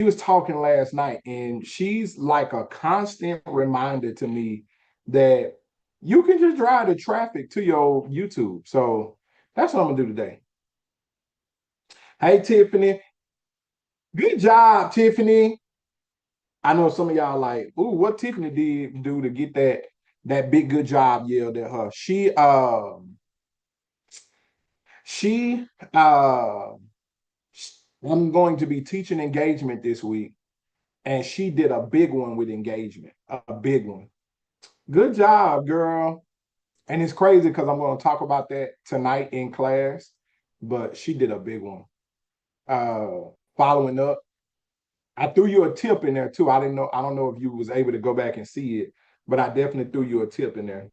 was talking last night, and she's like a constant reminder to me that you can just drive the traffic to your YouTube. So that's what I'm gonna do today. Hey Tiffany, good job, Tiffany. I know some of y'all like, ooh, what Tiffany did do to get that big good job yelled at her. She I'm going to be teaching engagement this week, and she did a big one with engagement, a big one. Good job, girl. And it's crazy because I'm going to talk about that tonight in class, but she did a big one. Following up, I threw you a tip in there too. I didn't know. I don't know if you was able to go back and see it, but I definitely threw you a tip in there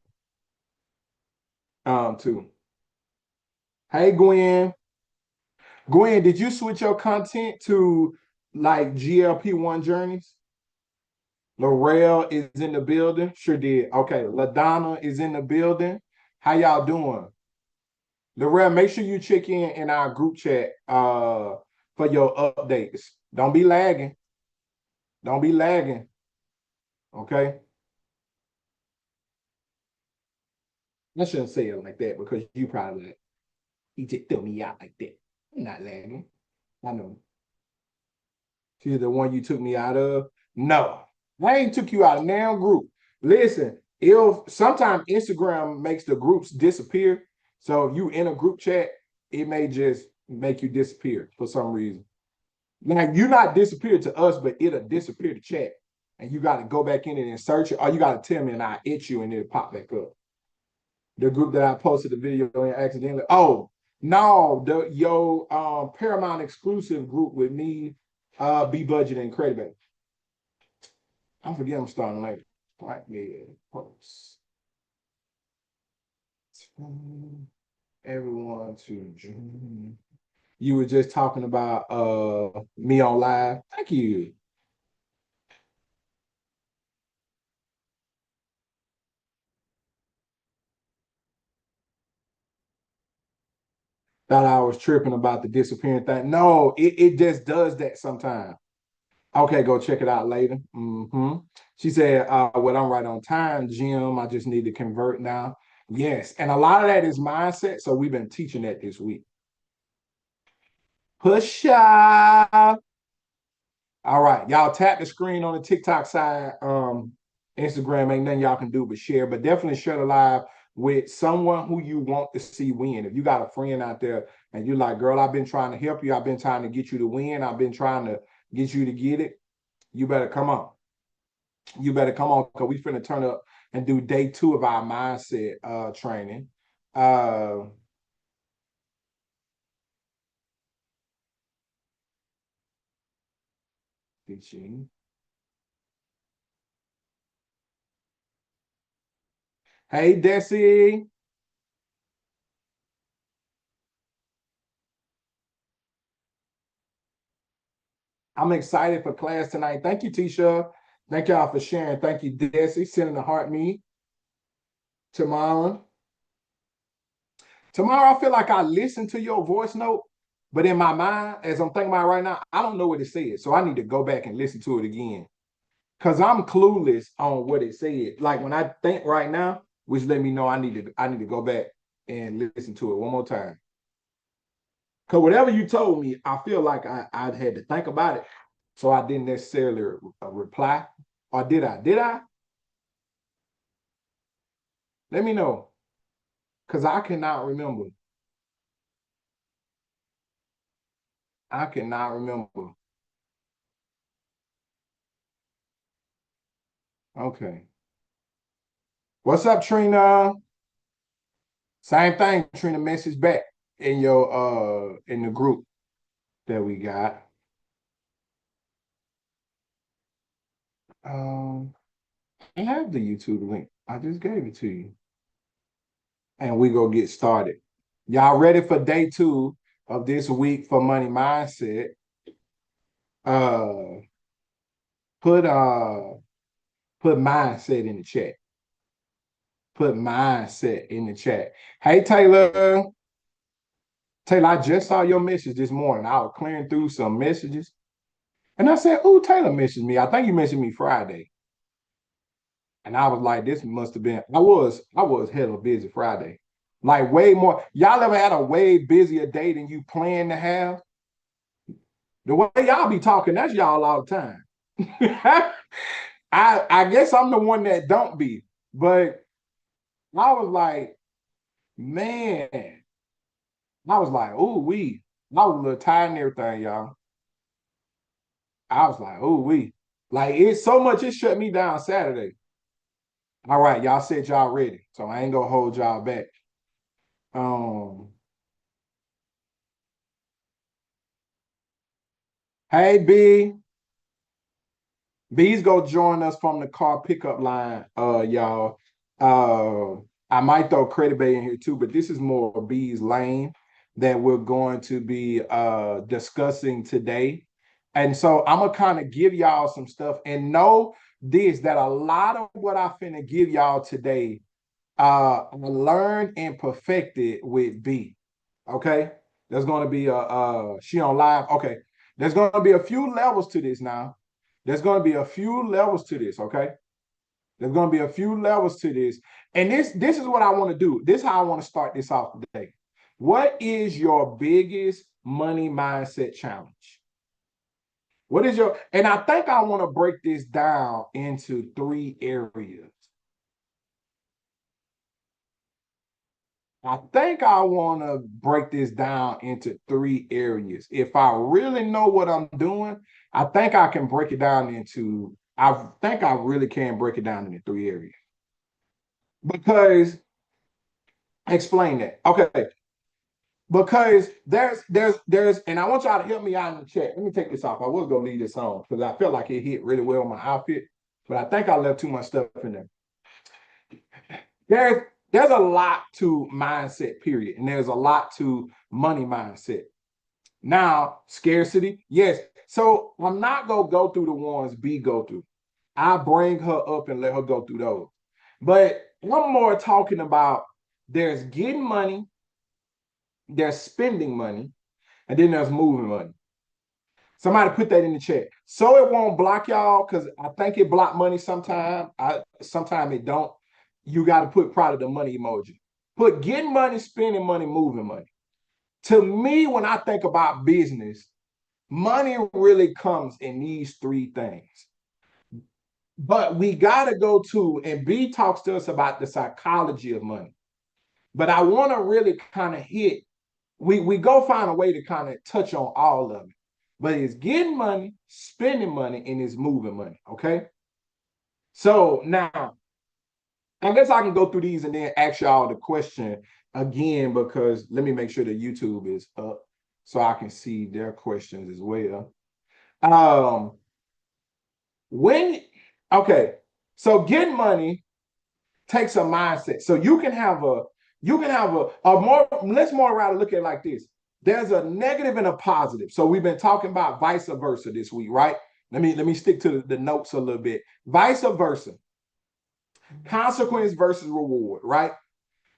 too. Hey Gwen, Gwen, did you switch your content to like GLP-1 journeys? Laurel is in the building. Sure did. Okay, LaDonna is in the building. How y'all doing? Laurel, make sure you check in our group chat for your updates. Don't be lagging. Don't be lagging. Okay. I shouldn't say it like that because you probably like, he just threw me out like that. I'm not lagging. I know. She's the one you took me out of. No, I ain't took you out of now group. Listen, if sometimes Instagram makes the groups disappear. So if you in a group chat, it may just make you disappear for some reason. Now you're not disappeared to us, but it'll disappear to chat. And you got to go back in it and search it, or you got to tell me and I itch you and it'll pop back up. The group that I posted the video in accidentally. Oh, no, the yo Paramount exclusive group with me, B Budget and Credit. I forget I'm starting late. Right, yeah. Post. Everyone to join. You were just talking about me on live. Thank you. Thought I was tripping about the disappearing thing. No, it just does that sometimes. Okay, go check it out later. She said, well, I'm right on time, Jim. I just need to convert now. Yes. And a lot of that is mindset. So we've been teaching that this week. Push up. All right. Y'all tap the screen on the TikTok side. Instagram ain't nothing y'all can do but share, but definitely share the live with someone who you want to see win. If you got a friend out there and you're like, girl, I've been trying to help you, I've been trying to get you to win, I've been trying to get you to get it, you better come on. You better come on because we finna turn up and do day 2 of our mindset training. Uh teaching. Hey Desi. I'm excited for class tonight. Thank you, Tisha. Thank y'all for sharing. Thank you, Desi, sending the heart me. Tomorrow. Tomorrow, I feel like I listened to your voice note, but in my mind, as I'm thinking about it right now, I don't know what it said. So I need to go back and listen to it again. Cause I'm clueless on what it said. Like when I think right now, which let me know I need to go back and listen to it one more time. Cause whatever you told me, I feel like I had to think about it. So I didn't necessarily reply. Or did I? Did I? Let me know. Cause I cannot remember. I cannot remember. Okay. What's up, Trina? Same thing, Trina. Message back in your in the group that we got. Um, I have the YouTube link. I just gave it to you. And we go get started. Y'all ready for day 2 of this week for money mindset? Uh put put mindset in the chat. Put mindset in the chat. Hey Taylor. Taylor, I just saw your message this morning. I was clearing through some messages And I said, "Oh, Taylor mentioned me. I think you mentioned me Friday." And I was like, "This must have been." I was hella busy Friday, like way more. Y'all ever had a way busier day than you plan to have? The way y'all be talking, that's y'all all the time. I guess I'm the one that don't be, but I was like, man, I was like, "Oh, we." I was a little tired and everything, y'all. I was like, "Oh, we." Like it's so much it shut me down Saturday. All right, y'all said y'all ready, so I ain't gonna hold y'all back. Um, hey B, B's gonna join us from the car pickup line, y'all. I might throw Credit Bay in here too, but this is more B's lane that we're going to be discussing today. And so I'm gonna kind of give y'all some stuff and know this that a lot of what I finna give y'all today, I learned and perfected with B. Okay, there's gonna be a she on live. Okay, there's gonna be a few levels to this now. There's going to be a few levels to this, okay? There's going to be a few levels to this. And this is what I want to do. This is how I want to start this off today. What is your biggest money mindset challenge? What is your, and I think I want to break this down into three areas. I think I want to break this down into three areas. If I really know what I'm doing, I think I can break it down into, I think I really can break it down into three areas. Because explain that. Okay. Because there's and I want y'all to help me out in the chat. Let me take this off. I was gonna leave this on because I felt like it hit really well on my outfit, but I think I left too much stuff in there. There's a lot to mindset, period. And there's a lot to money mindset. Now, scarcity, yes. So I'm not gonna go through the ones B go through. I bring her up and let her go through those. But I'm more talking about there's getting money, there's spending money, and then there's moving money. Somebody put that in the chat. So it won't block y'all, because I think it block money sometime. Sometimes it don't. You got to put probably the money emoji. Put getting money, spending money, moving money. To me, when I think about business, money really comes in these three things. But we got to go to, and B talks to us about the psychology of money. But I want to really kind of hit, we go find a way to kind of touch on all of it. But it's getting money, spending money, and it's moving money. Okay. So now, I guess I can go through these and then ask y'all the question again, because let me make sure that YouTube is up so I can see their questions as well. Um, when okay, so getting money takes a mindset. So you can have a more, let's more rather look at it like this. There's a negative and a positive. So we've been talking about vice versa this week, right? Let me stick to the notes a little bit. Vice versa, consequence versus reward, right?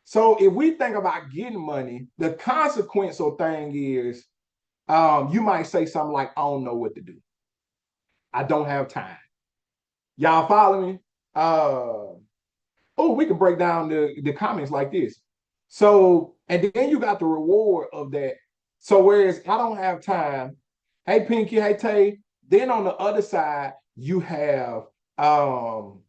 So if we think about getting money, the consequential thing is you might say something like, I don't know what to do. I don't have time. Y'all follow me? Oh, we can break down the comments like this. So, and then you got the reward of that. So, whereas I don't have time, hey Pinky, hey Tay, then on the other side, you have I'm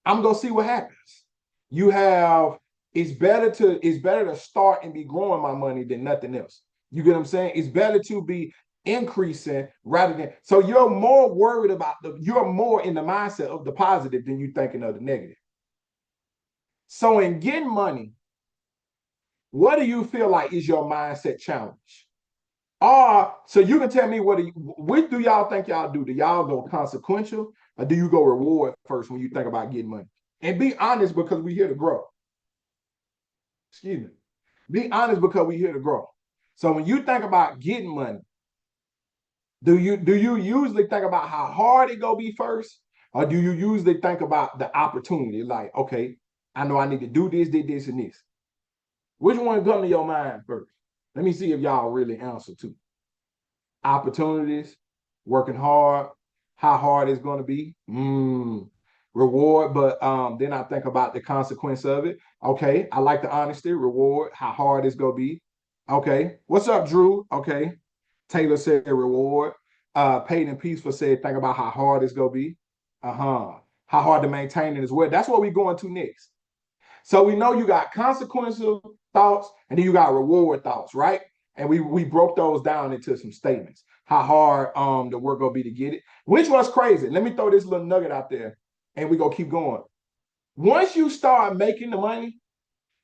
gonna see what happens. You have it's better to start and be growing my money than nothing else. You get what I'm saying? It's better to be increasing rather than, so you're more worried about you're more in the mindset of the positive than you thinking of the negative. So in getting money, what do you feel like is your mindset challenge? Or so you can tell me what do y'all think y'all do? Do y'all go consequential or do you go reward first when you think about getting money? And be honest, because we're here to grow. Excuse me. Be honest, because we're here to grow. So when you think about getting money, do you usually think about how hard it go be first, or do you usually think about the opportunity? Like, okay, I know I need to do this, and this. Which one come to your mind first? Let me see if y'all really answer too. opportunities, working how hard it's going to be, reward. But then I think about the consequence of it. Okay, I like the honesty, reward, how hard it's going to be. Okay, what's up, Drew? Okay, Taylor said reward. Peyton and Peaceful said, think about how hard it's going to be. How hard to maintain it as well. That's what we're going to next. So we know you got consequential thoughts and then you got reward thoughts, right? And we broke those down into some statements. How hard the work gonna be to get it, which was crazy. Let me throw this little nugget out there and we gonna keep going. Once you start making the money,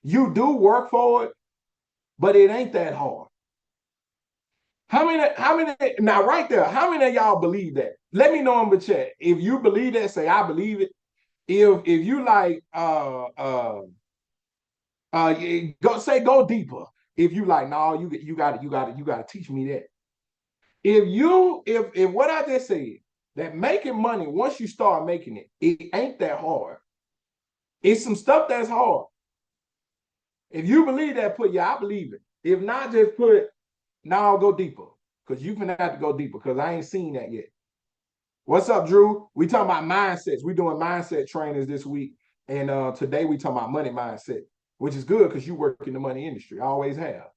you do work for it, but it ain't that hard. How many now right there, how many of y'all believe that? Let me know in the chat. If you believe that, say I believe it. If you like go deeper. If you like, no, you got to teach me that. If what I just said, that making money once you start making it, it ain't that hard. It's some stuff that's hard. If you believe that, put yeah, I believe it. If not, just put now go deeper because you're gonna have to go deeper because I ain't seen that yet. What's up, Drew? We talking about mindsets. We doing mindset trainings this week, and today we talking about money mindset, which is good because you work in the money industry. I always have.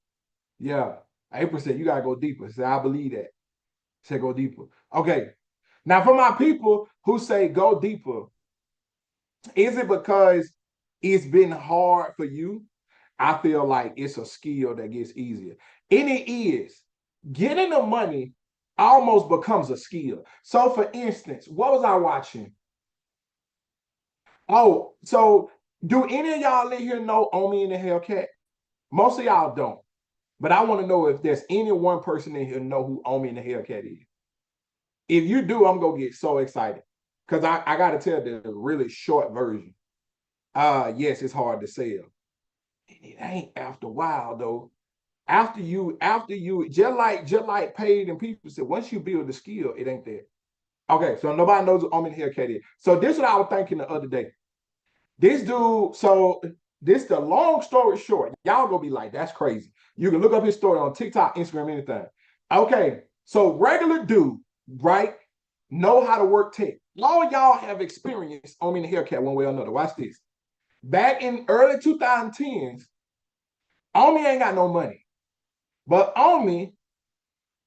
Yeah. April said you gotta go deeper. Said I believe that. Said go deeper. Okay. Now for my people who say go deeper, is it because it's been hard for you? I feel like it's a skill that gets easier. And it is. Getting the money almost becomes a skill. So for instance, what was I watching? Oh, so do any of y'all in here know Omi and the Hellcat? Most of y'all don't. But I want to know if there's any one person in here know who Omi and the Hellcat is. If you do, I'm gonna get so excited. Because I gotta tell the really short version. Yes, it's hard to sell. It ain't after a while though. After you, just like paid and people said, once you build the skill, it ain't there. Okay, so nobody knows what Omi and the Hellcat is. So this is what I was thinking the other day. This dude, so this the long story short. Y'all gonna be like, that's crazy. You can look up his story on TikTok, Instagram, anything. Okay, so regular dude, right? Know how to work tech. All y'all have experience on me in the Hellcat one way or another. Watch this. Back in early 2010s, Omi ain't got no money. But Omi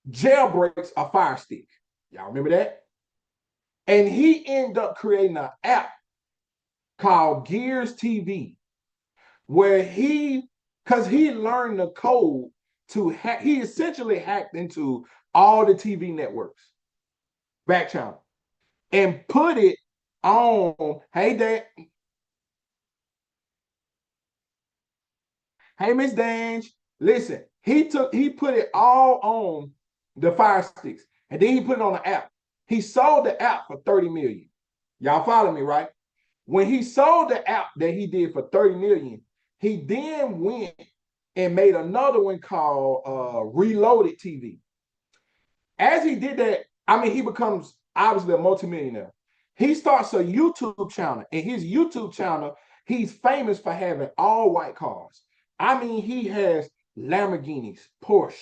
jailbreaks a Fire Stick. Y'all remember that? And he ended up creating an app called Gears TV, where because he learned the code to hack, he essentially hacked into all the TV networks, back channel, and put it on, hey, Dad. Hey, Miss Dange, listen, he put it all on the Fire Sticks, and then he put it on the app. He sold the app for 30 million. Y'all follow me, right? When he sold the app that he did for 30 million, he then went and made another one called Reloaded TV. As he did that, I mean, he becomes obviously a multimillionaire. He starts a YouTube channel, and his YouTube channel, he's famous for having all white cars. I mean, he has Lamborghinis, Porsche,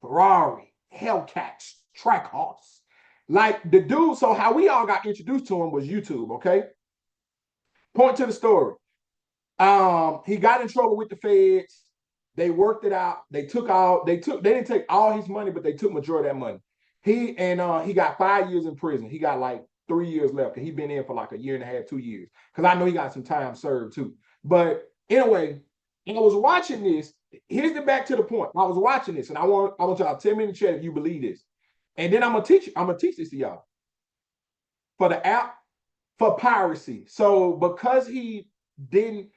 Ferrari, Hellcats, Trackhawks. Like the dude, so how we all got introduced to him was YouTube, okay? Point to the story. He got in trouble with the feds. They worked it out. They didn't take all his money, but they took majority of that money. He got 5 years in prison. He got like 3 years left, and he been in for like a year and a half, 2 years. Because I know he got some time served too. But anyway, I was watching this. Here's the back to the point. I was watching this, and I want y'all to tell me in the chat if you believe this. And then I'm gonna teach this to y'all. For the app, for piracy. So because he didn't,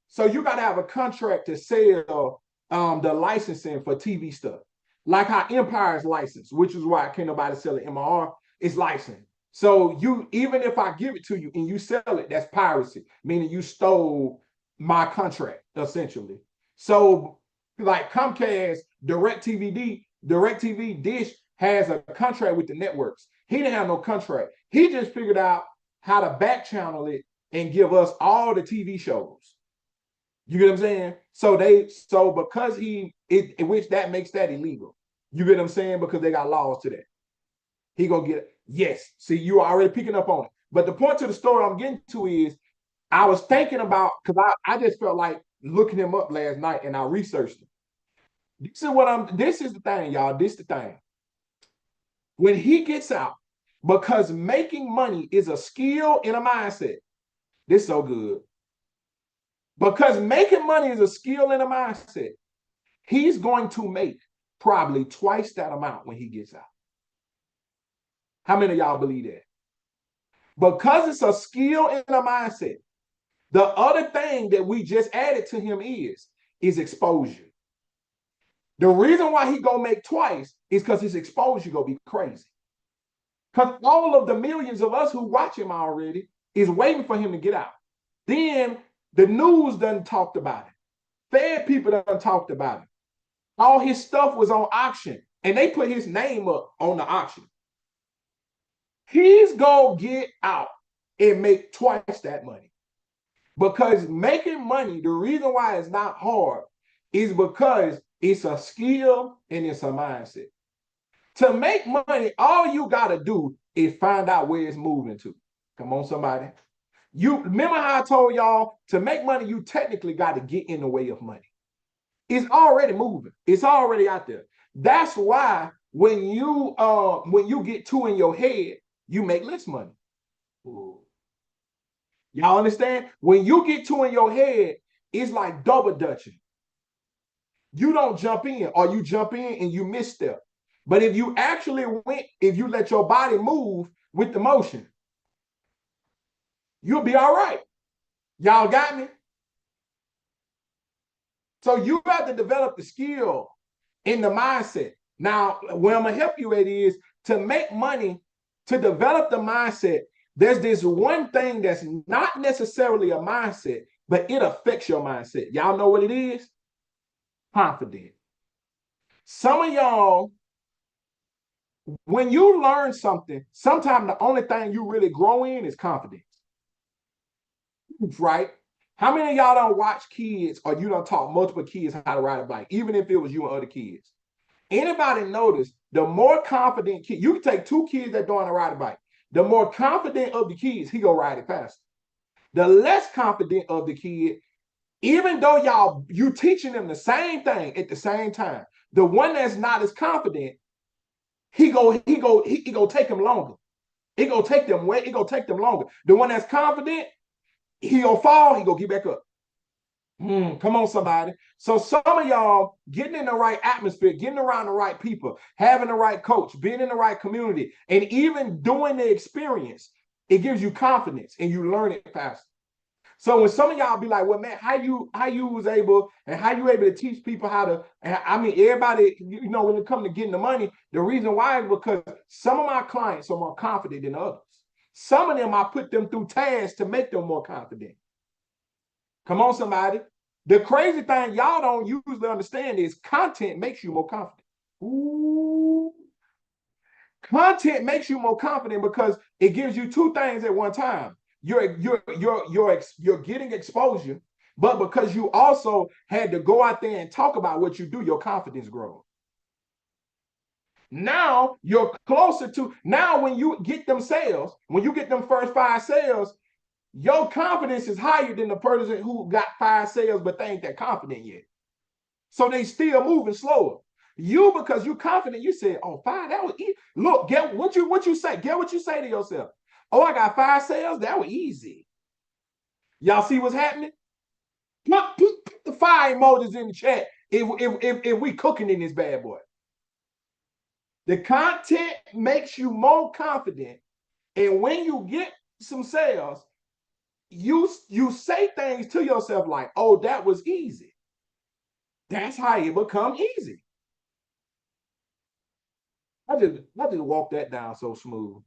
so you got to have a contract to sell the licensing for TV stuff. Like how Empire's licensed, which is why can't nobody sell an MR, it's licensed. So you, even if I give it to you and you sell it, that's piracy, meaning you stole my contract, essentially. So like Comcast, DirecTV Dish has a contract with the networks. He didn't have no contract. He just figured out how to back channel it and give us all the TV shows. You get what I'm saying? So because which that makes that illegal. You get what I'm saying? Because they got laws to that. He gonna get it. Yes. See, you are already picking up on it. But the point to the story I'm getting to is I was thinking about because I just felt like looking him up last night and I researched him. This is the thing, y'all. This is the thing. When he gets out, because making money is a skill and a mindset. This is so good. Because making money is a skill and a mindset. He's going to make probably twice that amount when he gets out. How many of y'all believe that? Because it's a skill and a mindset. The other thing that we just added to him is exposure. The reason why he gonna make twice is because his exposure gonna be crazy. Because all of the millions of us who watch him already is waiting for him to get out. Then the news done talked about it. Fed people done talked about it. All his stuff was on auction, and they put his name up on the auction. He's gonna get out and make twice that money. Because making money, the reason why it's not hard is because it's a skill and it's a mindset. To make money, all you got to do is find out where it's moving to. Come on, somebody. You remember how I told y'all to make money, you technically got to get in the way of money. It's already moving. It's already out there. That's why when you get two in your head, you make less money. Ooh. Y'all understand? When you get two in your head, it's like double dutching. You don't jump in, or you jump in and you misstep. But if you actually if you let your body move with the motion, you'll be all right. Y'all got me? So you have to develop the skill in the mindset. Now, where I'm gonna help you at is to make money, to develop the mindset. There's this one thing that's not necessarily a mindset, but it affects your mindset. Y'all know what it is? Confidence. Some of y'all, when you learn something, sometimes the only thing you really grow in is confidence. Right? How many of y'all don't watch kids or you don't taught multiple kids how to ride a bike, even if it was you and other kids? Anybody notice the more confident kid, you can take two kids that don't know how to ride a bike. The more confident of the kids, he go ride it faster. The less confident of the kid, even though you teaching them the same thing at the same time, the one that's not as confident, he go take him longer. It gonna take them longer. The one that's confident, he gonna fall, he gonna get back up. Come on, somebody. So some of y'all getting in the right atmosphere, getting around the right people, having the right coach, being in the right community, and even doing the experience, it gives you confidence and you learn it faster. So when some of y'all be like, well, man, how you was able and how you able to teach people how to, and I mean, everybody, when it comes to getting the money, the reason why is because some of my clients are more confident than others. Some of them, I put them through tasks to make them more confident. Come on, somebody. The crazy thing y'all don't usually understand is content makes you more confident. Ooh. Content makes you more confident because it gives you two things at one time. You're getting exposure, but because you also had to go out there and talk about what you do, your confidence grows. Now you're closer to, now when you get them sales, when you get them first 5 sales, your confidence is higher than the person who got 5 sales, but they ain't that confident yet. So they still moving slower. You, because you're confident, you said, oh, 5, that was easy. Look, get what you say. Get what you say to yourself. Oh, I got 5 sales, that was easy. Y'all see what's happening? Put the fire emojis in the chat if we cooking in this bad boy. The content makes you more confident. And when you get some sales, you say things to yourself like, oh, that was easy. That's how it become easy. I just walked that down so smooth.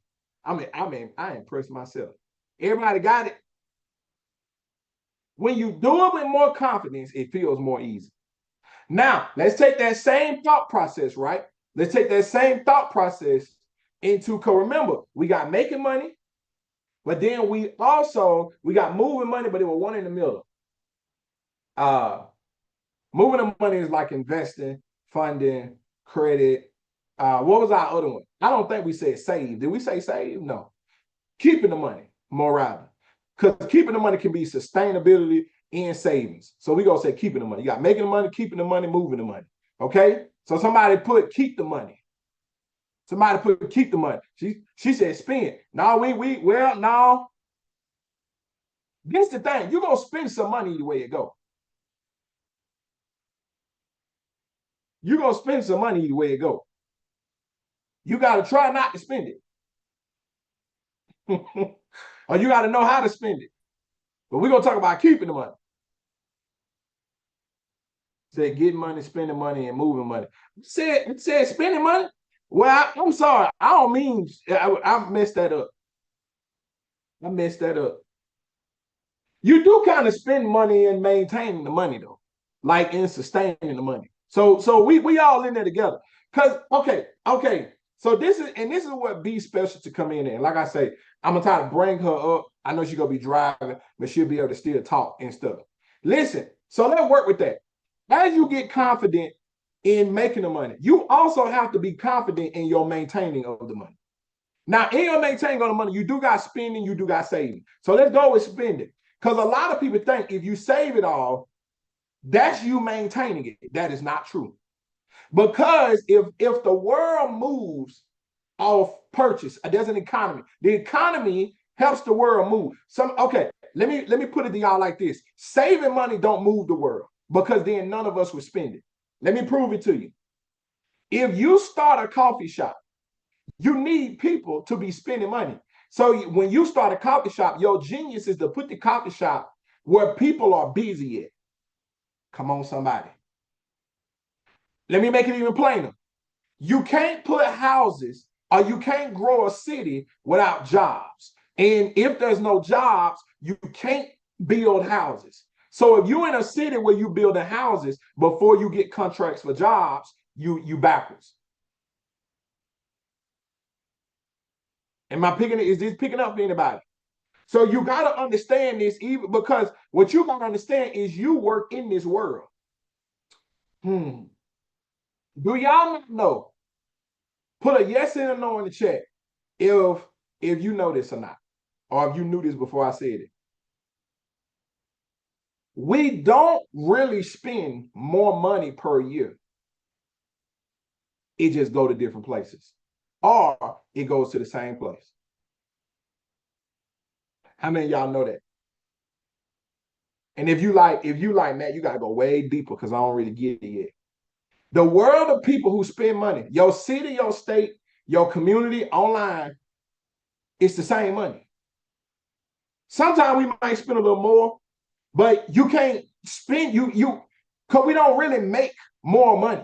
I impressed myself. Everybody got it. When you do it with more confidence, it feels more easy. Now, let's take that same thought process, right? Let's take that same thought process into, because remember, we got making money, but then we got moving money, but it was one in the middle. Moving the money is like investing, funding, credit, What was our other one? I don't think we said save. Did we say save? No. Keeping the money, more rather. Because keeping the money can be sustainability and savings. So we gonna say keeping the money. You got making the money, keeping the money, moving the money. Okay. So somebody put keep the money. Somebody put keep the money. She said spend. No, well, no. This the thing. You're gonna spend some money the way it go. You're gonna spend some money the way it go. You gotta try not to spend it. Or you gotta know how to spend it. But we're gonna talk about keeping the money. Said getting money, spending money, and moving money. It said spending money. Well, I'm sorry. I don't mean I messed that up. I messed that up. You do kind of spend money in maintaining the money though, like in sustaining the money. So we all in there together. Cause okay. So this is what B special to come in. And like I say, I'm gonna try to bring her up. I know she's gonna be driving, but she'll be able to still talk and stuff. Listen, so let's work with that. As you get confident in making the money, you also have to be confident in your maintaining of the money. Now, in your maintaining of the money, you do got spending, you do got saving. So let's go with spending. Because a lot of people think if you save it all, that's you maintaining it. That is not true. Because if the world moves off purchase, there's an economy. The economy helps the world move. Let me put it to y'all like this. Saving money don't move the world because then none of us would spend it. Let me prove it to you. If you start a coffee shop, you need people to be spending money. So when you start a coffee shop, your genius is to put the coffee shop where people are busy at. Come on, somebody. Let me make it even plainer. You can't put houses or you can't grow a city without jobs. And if there's no jobs, you can't build houses. So if you're in a city where you building houses before you get contracts for jobs, you backwards. Is this picking up for anybody? So you got to understand this, even because what you got to understand is you work in this world. Do y'all not know? Put a yes and a no in the chat if you know this or not, or if you knew this before I said it. We don't really spend more money per year. It just go to different places, or it goes to the same place. How many of y'all know that? And if you like, Matt, you gotta go way deeper because I don't really get it yet. The world of people who spend money, your city, your state, your community, online, it's the same money. Sometimes we might spend a little more, but you can't spend because we don't really make more money.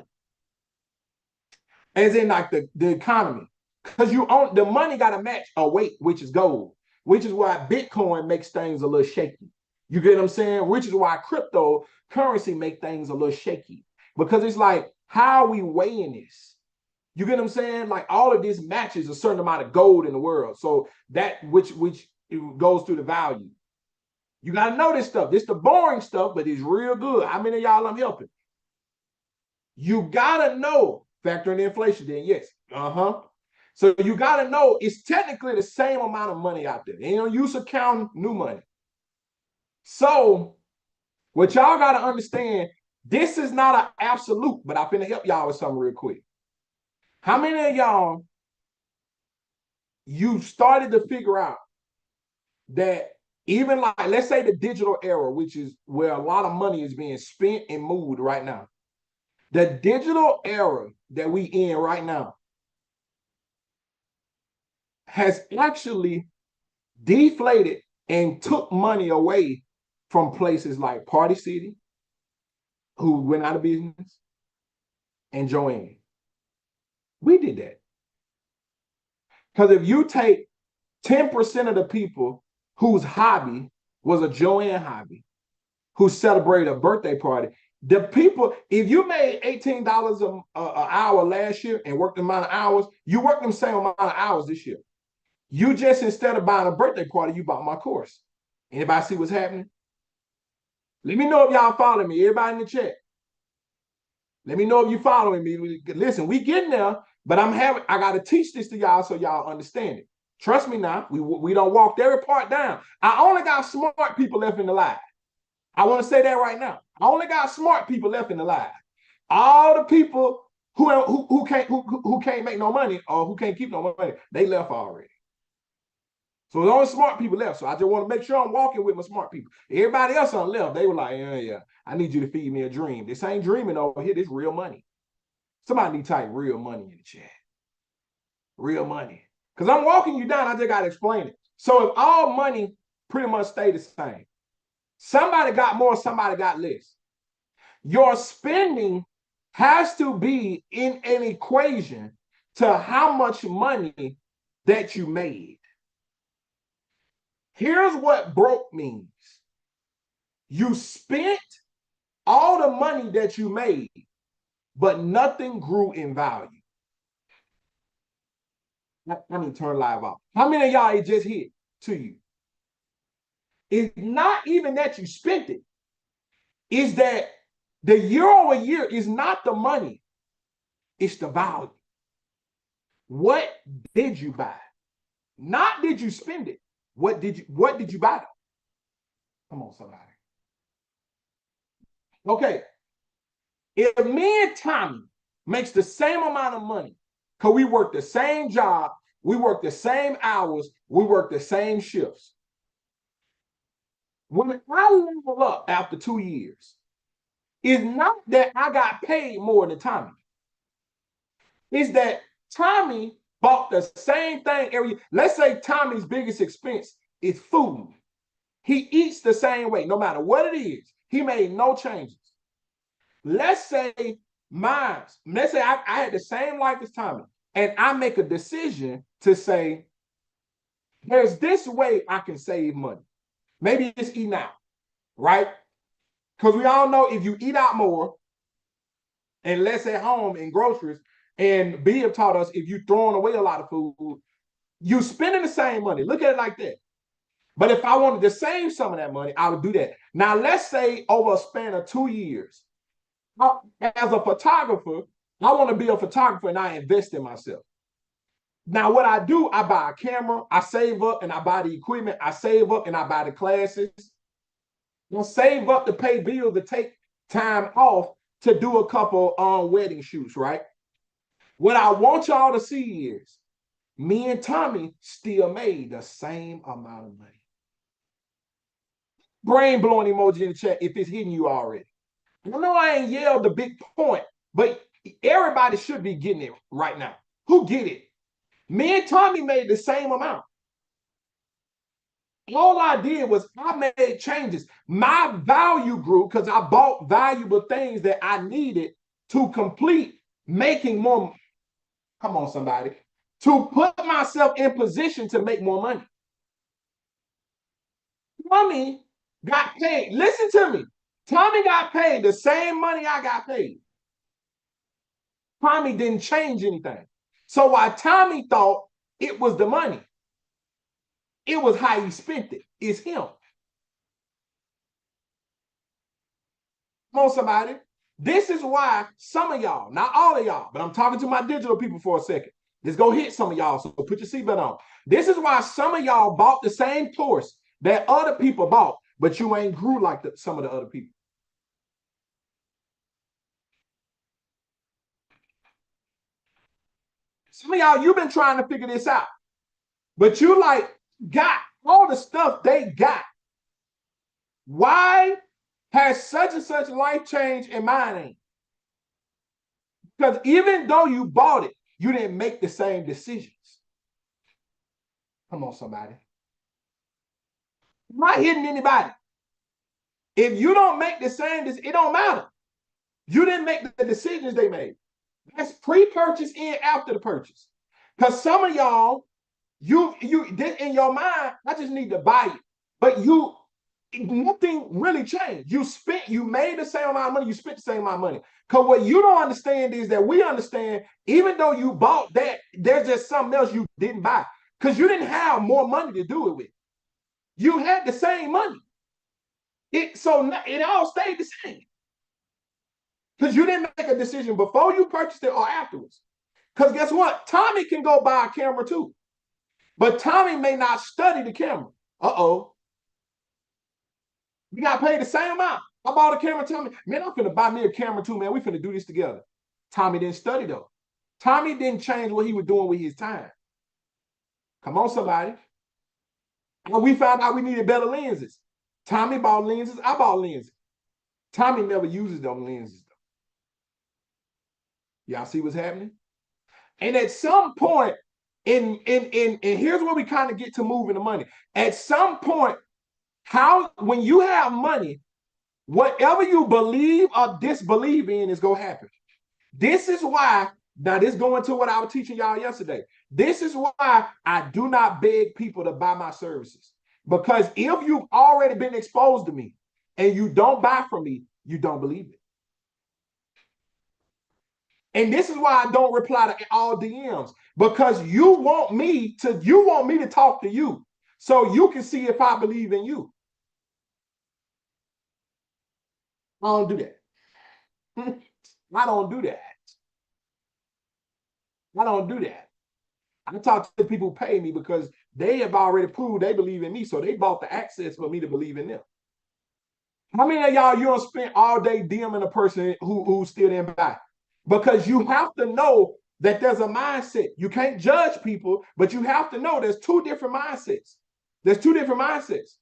As in like the economy. Because you own the money got to match a weight, which is gold, which is why Bitcoin makes things a little shaky. You get what I'm saying? Which is why cryptocurrency make things a little shaky. Because it's like, how are we weighing this? You get what I'm saying? Like all of this matches a certain amount of gold in the world. So that which goes through the value. You got to know this stuff. This the boring stuff, but it's real good. How many of y'all I'm helping? You got to know, factoring in inflation then, yes. So you got to know it's technically the same amount of money out there. Ain't no use of counting new money. So what y'all got to understand, this is not an absolute, but I'm finna help y'all with something real quick. How many of y'all, you started to figure out that even like, let's say the digital era, which is where a lot of money is being spent and moved right now. The digital era that we in right now has actually deflated and took money away from places like Party City, who went out of business, and Joanne. We did that. Because if you take 10% of the people whose hobby was a Joanne hobby, who celebrated a birthday party, the people, if you made $18 an hour last year and worked the amount of hours, you worked the same amount of hours this year. You just, instead of buying a birthday party, you bought my course. Anybody see what's happening? Let me know if y'all following me. Everybody in the chat. Let me know if you following me. Listen, we getting there, But I got to teach this to y'all so y'all understand it. Trust me now, we don't walk every part down. I only got smart people left in the live. I want to say that right now. I only got smart people left in the live. All the people who can't make no money or who can't keep no money, they left already. So there's only smart people left. So I just want to make sure I'm walking with my smart people. Everybody else on left, they were like, yeah, I need you to feed me a dream. This ain't dreaming over here. This real money. Somebody need to type real money in the chat. Real money. Because I'm walking you down. I just got to explain it. So if all money pretty much stay the same, somebody got more, somebody got less. Your spending has to be in an equation to how much money that you made. Here's what broke means. You spent all the money that you made, but nothing grew in value. Let me turn live off. How many of y'all it just hit to you? It's not even that you spent it. It's that the year over year is not the money. It's the value. What did you buy? Not did you spend it. What did you buy? Come on, somebody. Okay. If me and Tommy makes the same amount of money, because we work the same job, we work the same hours, we work the same shifts. When I level up after 2 years, it's not that I got paid more than Tommy. It's that Tommy bought the same thing every year. Let's say Tommy's biggest expense is food. He eats the same way, no matter what it is. He made no changes. Let's say I had the same life as Tommy, and I make a decision to say, there's this way I can save money. Maybe it's eating out, right? Because we all know if you eat out more and less at home in groceries, and B have taught us if you're throwing away a lot of food, you spending the same money. Look at it like that. But if I wanted to save some of that money, I would do that. Now, let's say over a span of 2 years, as a photographer, I want to be a photographer and I invest in myself. Now, what I do, I buy a camera, I save up and I buy the equipment, I save up and I buy the classes. I'll save up to pay bills to take time off to do a couple wedding shoots, right? What I want y'all to see is me and Tommy still made the same amount of money. Brain blowing emoji in the chat if it's hitting you already. I know I ain't yelled the big point, but everybody should be getting it right now. Who get it? Me and Tommy made the same amount. All I did was I made changes. My value grew because I bought valuable things that I needed to complete making more. Come on, somebody. To put myself in position to make more money. Tommy got paid. Listen to me. Tommy got paid the same money I got paid. Tommy didn't change anything. So while Tommy thought it was the money, it was how he spent it. It's him. Come on, somebody. This is why some of y'all, not all of y'all, but I'm talking to my digital people for a second. Let's go hit some of y'all, so put your seatbelt on. This is why some of y'all bought the same course that other people bought, but you ain't grew like some of the other people. Some of y'all, you've been trying to figure this out, but you got all the stuff they got. Why has such and such life change and mine ain't? Because even though you bought it, you didn't make the same decisions. Come on, somebody. I'm not hitting anybody. If you don't make the same, it don't matter. You didn't make the decisions they made. That's pre-purchase and after the purchase. Because some of y'all, you in your mind, I just need to buy it. But nothing really changed. You made the same amount of money, you spent the same amount of money. Because what you don't understand is that we understand, even though you bought that, there's just something else you didn't buy. Because you didn't have more money to do it with. You had the same money. So it all stayed the same. Because you didn't make a decision before you purchased it or afterwards. Because guess what? Tommy can go buy a camera too. But Tommy may not study the camera. Uh-oh. We got paid the same amount. I bought a camera. Tommy, man, I'm finna buy me a camera too, man. We finna do this together. Tommy didn't study though. Tommy didn't change what he was doing with his time. Come on, somebody. And we found out we needed better lenses. Tommy bought lenses. I bought lenses. Tommy never uses them lenses though. Y'all see what's happening? And at some point, and here's where we kind of get to moving the money. At some point, when you have money, whatever you believe or disbelieve in is gonna happen. This is why, now this going to what I was teaching y'all yesterday. This is why I do not beg people to buy my services. Because if you've already been exposed to me and you don't buy from me, you don't believe it. And this is why I don't reply to all DMs, because you want me to talk to you so you can see if I believe in you. I don't do that. I don't do that. I don't do that. I talk to people who pay me because they have already proved they believe in me, so they bought the access for me to believe in them. How many of y'all, you don't spend all day DMing a person who still didn't buy? Because you have to know that there's a mindset. You can't judge people, but you have to know there's two different mindsets. There's two different mindsets.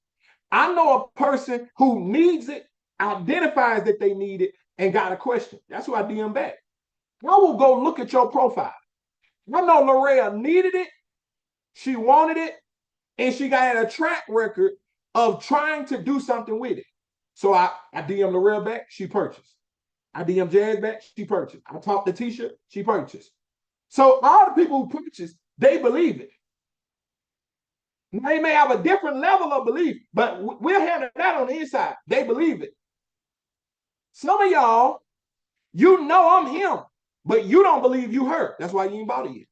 I know a person who needs it, identifies that they need it, and got a question. That's who I DM back. I will go look at your profile. I know Lorraine needed it, she wanted it, and she got a track record of trying to do something with it. So I DM Lorraine back, she purchased. I DM Jazz back, she purchased. I talked to Tisha, she purchased. So all the people who purchase, they believe it. They may have a different level of belief, but we're handling that on the inside. They believe it. Some of y'all, you know I'm him, but you don't believe you her. That's why you ain't bought it yet.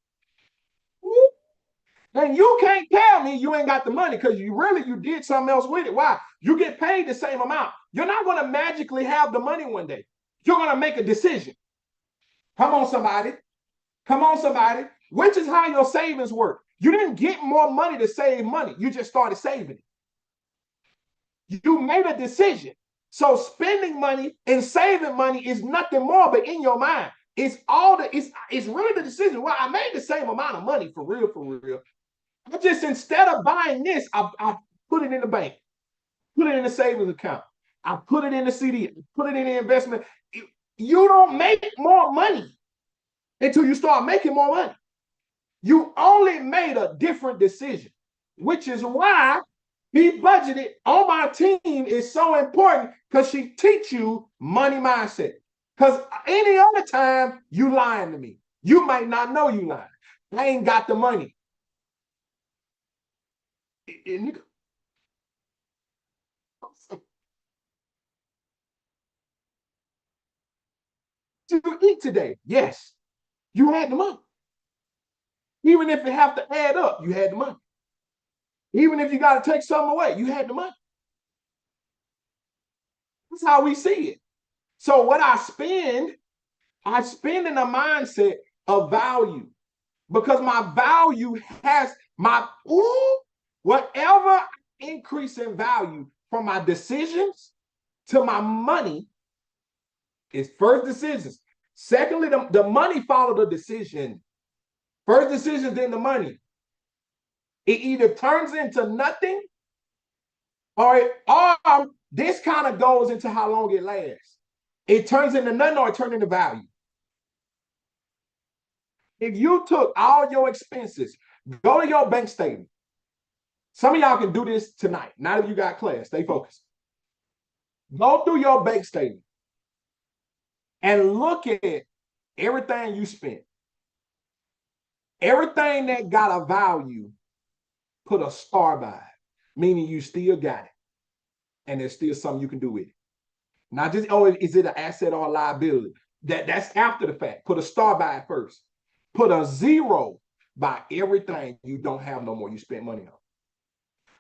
And you can't tell me you ain't got the money because you did something else with it. Why? You get paid the same amount. You're not going to magically have the money one day. You're going to make a decision. Come on, somebody. Come on, somebody. Which is how your savings work. You didn't get more money to save money. You just started saving it. You made a decision. So spending money and saving money is nothing more but in your mind. It's really the decision. Well, I made the same amount of money for real, for real. I just, instead of buying this, I put it in the bank, put it in the savings account. I put it in the CD, put it in the investment. You don't make more money until you start making more money. You only made a different decision, which is why Be Budgeted on my team is so important, because she teach you money mindset. Because any other time, you lying to me. You might not know you lying. I ain't got the money. Did you eat today? Yes. You had the money. Even if it have to add up, you had the money. Even if you got to take something away, you had the money. That's how we see it. So what I spend in a mindset of value, because my value has whatever increase in value from my decisions to my money is first decisions. Secondly, the money follow the decision. First decision, then the money. It either turns into nothing, or this kind of goes into how long it lasts. It turns into nothing, or it turns into value. If you took all your expenses, go to your bank statement. Some of y'all can do this tonight. Not if you got class. Stay focused. Go through your bank statement and look at everything you spent. Everything that got a value, put a star by it, meaning you still got it. And there's still something you can do with it. Not just, is it an asset or a liability? That's after the fact. Put a star by it first. Put a 0 by everything you don't have no more you spent money on.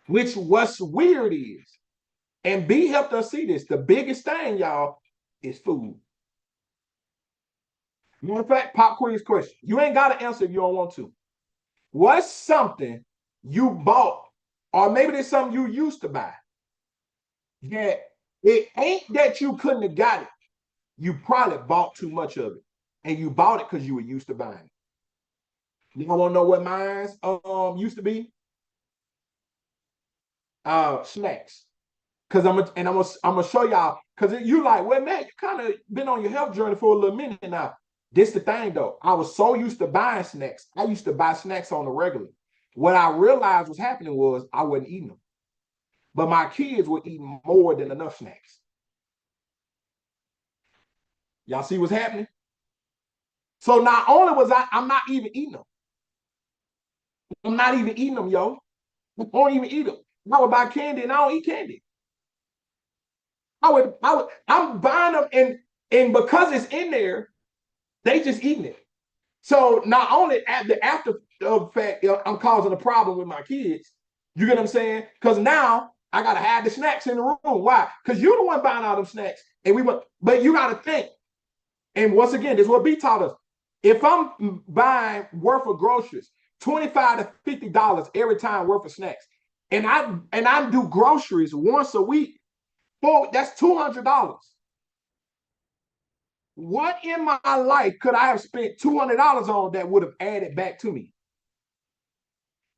Which, what's weird is, and B helped us see this, the biggest thing, y'all, is food. Matter of fact, pop quiz question. You ain't got to answer if you don't want to. What's something you bought, or maybe there's something you used to buy that it ain't that you couldn't have got it. You probably bought too much of it, and you bought it because you were used to buying it. Y'all want to know what mine used to be? Snacks. Cause I'm gonna show y'all. Cause you like, well, man, you kind of been on your health journey for a little minute now. This the thing though. I was so used to buying snacks. I used to buy snacks on the regular. What I realized was happening was I wasn't eating them, but my kids were eating more than enough snacks. Y'all see what's happening? So not only was I'm not even eating them. I'm not even eating them, yo. I don't even eat them. I would buy candy and I don't eat candy. I'm buying them and because it's in there, they just eating it. So not only at the after fact, I'm causing a problem with my kids. You get what I'm saying? Because now I gotta have the snacks in the room. Why? Because you're the one buying all them snacks, and we want. But you gotta think. And once again, this is what B taught us. If I'm buying worth of groceries, $25 to $50 every time worth of snacks, and I do groceries once a week, boy, that's $200. What in my life could I have spent $200 on that would have added back to me?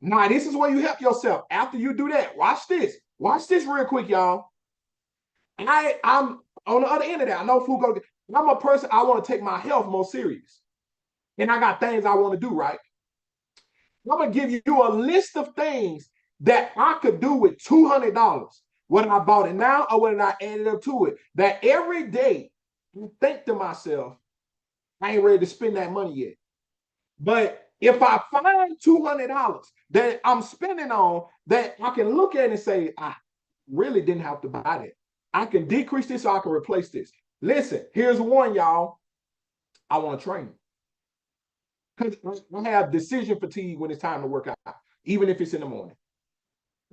Now, this is where you help yourself. After you do that, watch this. Watch this real quick, y'all. I'm on the other end of that. I know food goes. I'm a person, I want to take my health more serious. And I got things I want to do, right? I'm going to give you a list of things that I could do with $200. Whether I bought it now or whether I added up to it. That every day I think to myself, I ain't ready to spend that money yet. But if I find $200 that I'm spending on that I can look at and say, I really didn't have to buy that. I can decrease this so I can replace this. Listen, here's one, y'all. I want to train. Because I have decision fatigue when it's time to work out, even if it's in the morning.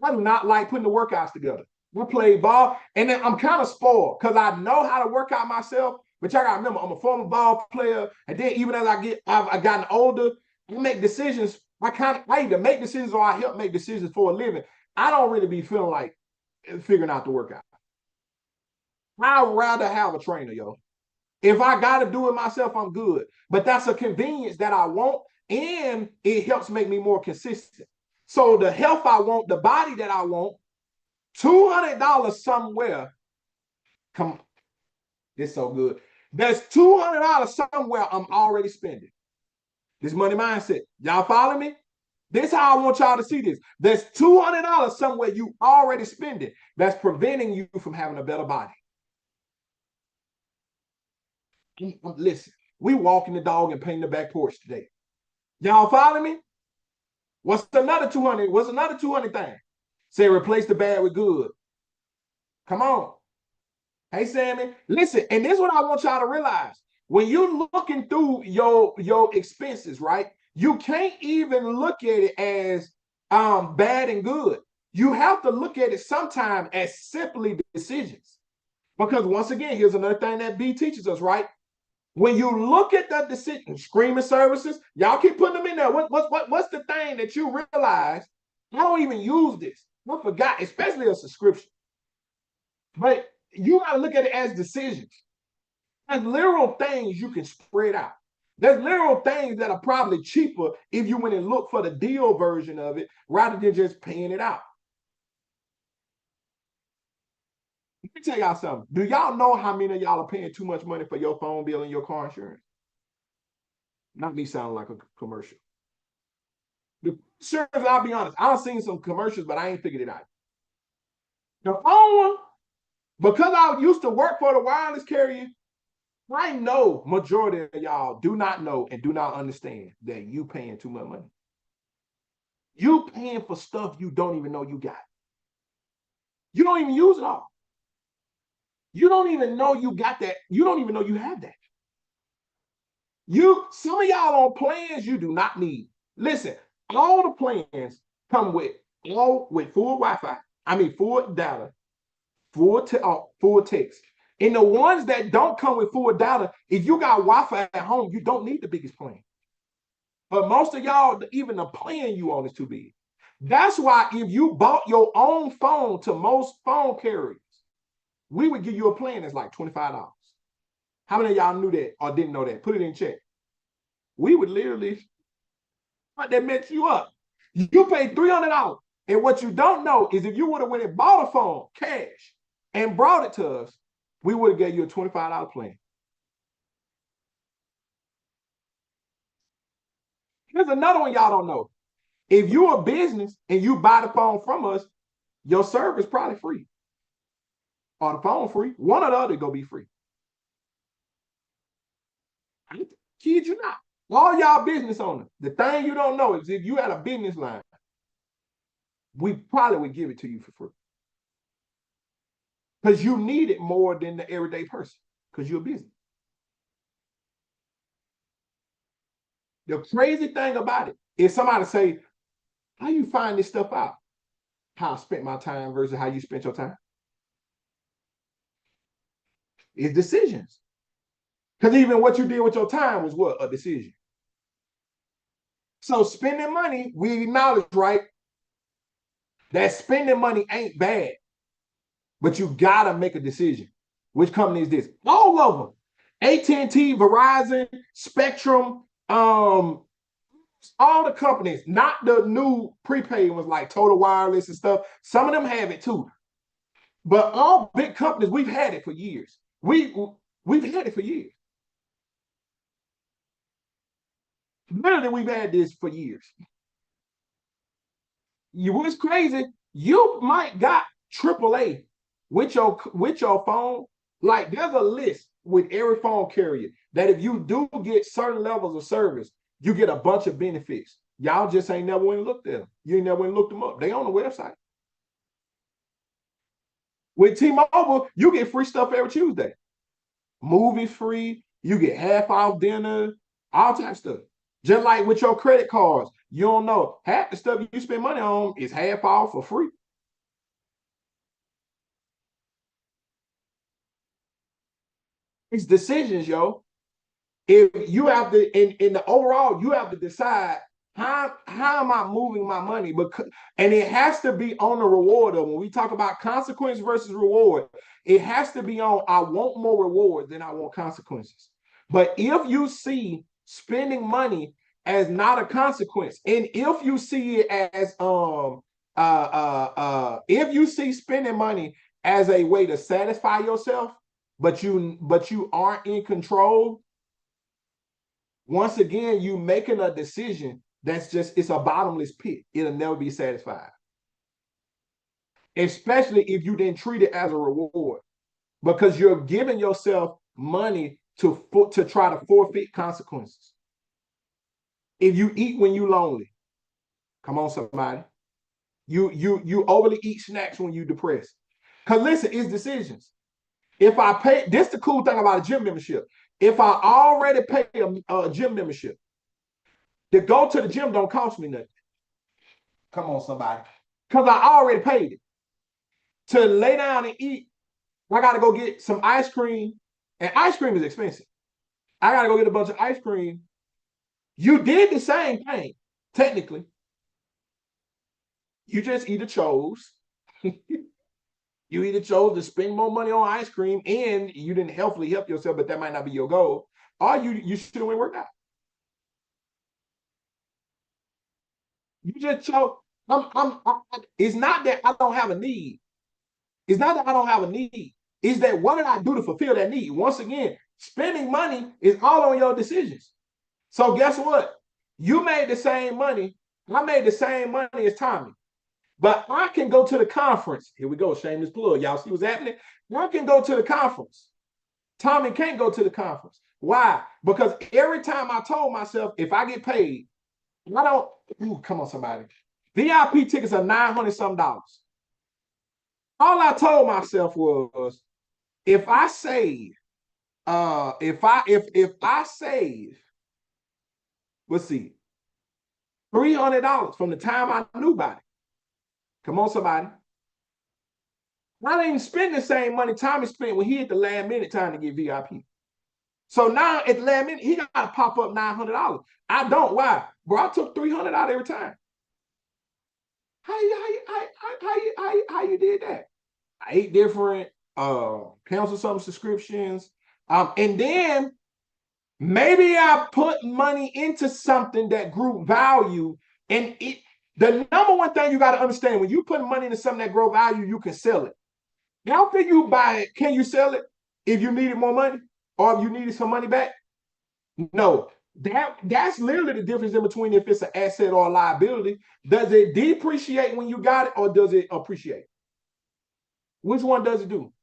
I do not like putting the workouts together. I play ball, and then I'm kind of spoiled because I know how to work out myself. But y'all gotta remember, I'm a former ball player, and then even as I've gotten older, I make decisions. I either make decisions or I help make decisions for a living. I don't really be feeling like figuring out the workout. I'd rather have a trainer, yo. If I gotta do it myself, I'm good. But that's a convenience that I want, and it helps make me more consistent. So the health I want, the body that I want, $200 somewhere. Come on, this is so good. There's $200 somewhere I'm already spending. This money mindset. Y'all follow me? This is how I want y'all to see this. There's $200 somewhere you already spending that's preventing you from having a better body. Listen, we walking the dog and painting the back porch today. Y'all follow me? What's another 200? What's another 200 thing? Say replace the bad with good. Come on. Hey, Sammy, listen, and this is what I want y'all to realize. When you're looking through your expenses, right? You can't even look at it as bad and good. You have to look at it sometimes as simply decisions. Because once again, here's another thing that B teaches us, right? When you look at the decision, streaming services, y'all keep putting them in there. What's the thing that you realize? I don't even use this. I forgot, especially a subscription. But you got to look at it as decisions. There's literal things you can spread out. There's literal things that are probably cheaper if you went and look for the deal version of it rather than just paying it out. Let me tell y'all something. Do y'all know how many of y'all are paying too much money for your phone bill and your car insurance? Not me sounding like a commercial. The insurance, I'll be honest, I've seen some commercials, but I ain't figured it out. The phone one, because I used to work for the wireless carrier, I know majority of y'all do not know and do not understand that you paying too much money. You paying for stuff you don't even know you got. You don't even use it all. You don't even know you got that. You don't even know you have that. Some of y'all on plans you do not need. Listen, all the plans come with full Wi-Fi. I mean full data, full text. And the ones that don't come with full data, if you got Wi-Fi at home, you don't need the biggest plan. But most of y'all, even the plan you on is too big. That's why if you bought your own phone to most phone carriers, we would give you a plan that's like $25. How many of y'all knew that or didn't know that? Put it in chat. We would literally, that mess you up. You paid $300. And what you don't know is if you would have went and bought a phone cash and brought it to us, we would have gave you a $25 plan. Here's another one y'all don't know. If you're a business and you buy the phone from us, your service probably free. Or the phone free. One or the other gonna be free. I kid you not. All y'all business owners, the thing you don't know is if you had a business line, we probably would give it to you for free. Because you need it more than the everyday person, because you're a business. The crazy thing about it is somebody say, how you find this stuff out? How I spent my time versus how you spent your time? It's decisions. Because even what you did with your time was what? A decision. So spending money, we acknowledge, right? That spending money ain't bad. But you gotta make a decision. Which company is this? All of them. AT&T, Verizon, Spectrum, all the companies, not the new prepaid ones like Total Wireless and stuff. Some of them have it too. But all big companies, we've had it for years. We've had it for years. Literally, we've had this for years. You was crazy. You might got AAA with your phone. Like there's a list with every phone carrier that if you do get certain levels of service, you get a bunch of benefits. Y'all just ain't never went and looked at them. You ain't never went and looked them up. They on the website. With T-Mobile, you get free stuff every Tuesday. Movies free. You get half off dinner. All type of stuff. Just like with your credit cards, you don't know half the stuff you spend money on is half off for free. It's decisions, yo. If you have to, in the overall, you have to decide how am I moving my money? Because and it has to be on the reward. When we talk about consequence versus reward, it has to be on I want more reward than I want consequences. But if you see spending money as not a consequence, and if you see it as if you see spending money as a way to satisfy yourself, but you aren't in control, once again, you making a decision that's just, it's a bottomless pit. It'll never be satisfied. Especially if you didn't treat it as a reward, because you're giving yourself money to try to forfeit consequences. If you eat when you lonely, come on, somebody. You overly eat snacks when you depressed. Because listen, it's decisions. If I pay, this is the cool thing about a gym membership. If I already pay a gym membership, to go to the gym don't cost me nothing. Come on, somebody. Because I already paid it. To lay down and eat, I got to go get some ice cream. And ice cream is expensive. I got to go get a bunch of ice cream. You did the same thing, technically. You just either chose. You either chose to spend more money on ice cream and you didn't healthily help yourself, but that might not be your goal. Or you should have went work out. You just chose. It's not that I don't have a need. It's not that I don't have a need. It's that what did I do to fulfill that need? Once again, spending money is all on your decisions. So guess what? You made the same money. I made the same money as Tommy. But I can go to the conference. Here we go, shameless plug. Y'all see what's happening? I can go to the conference. Tommy can't go to the conference. Why? Because every time I told myself, if I get paid, I don't, come on, somebody. VIP tickets are $900 some dollars. All I told myself was, if I save, if I save, let's see, $300 from the time I knew about it. Come on, somebody. I didn't spend the same money Tommy spent when he at the last minute trying to get VIP. So now at the last minute, he got to pop up $900. I don't. Why? Bro, I took $300 out every time. How you did that? 8 different cancel some subscriptions. And then maybe I put money into something that grew value. And the number one thing you got to understand, when you put money into something that grow value, you can sell it. Now, after you buy it, can you sell it if you needed more money or if you needed some money back? No. That's literally the difference in between if it's an asset or a liability. Does it depreciate when you got it or does it appreciate? Which one does it do?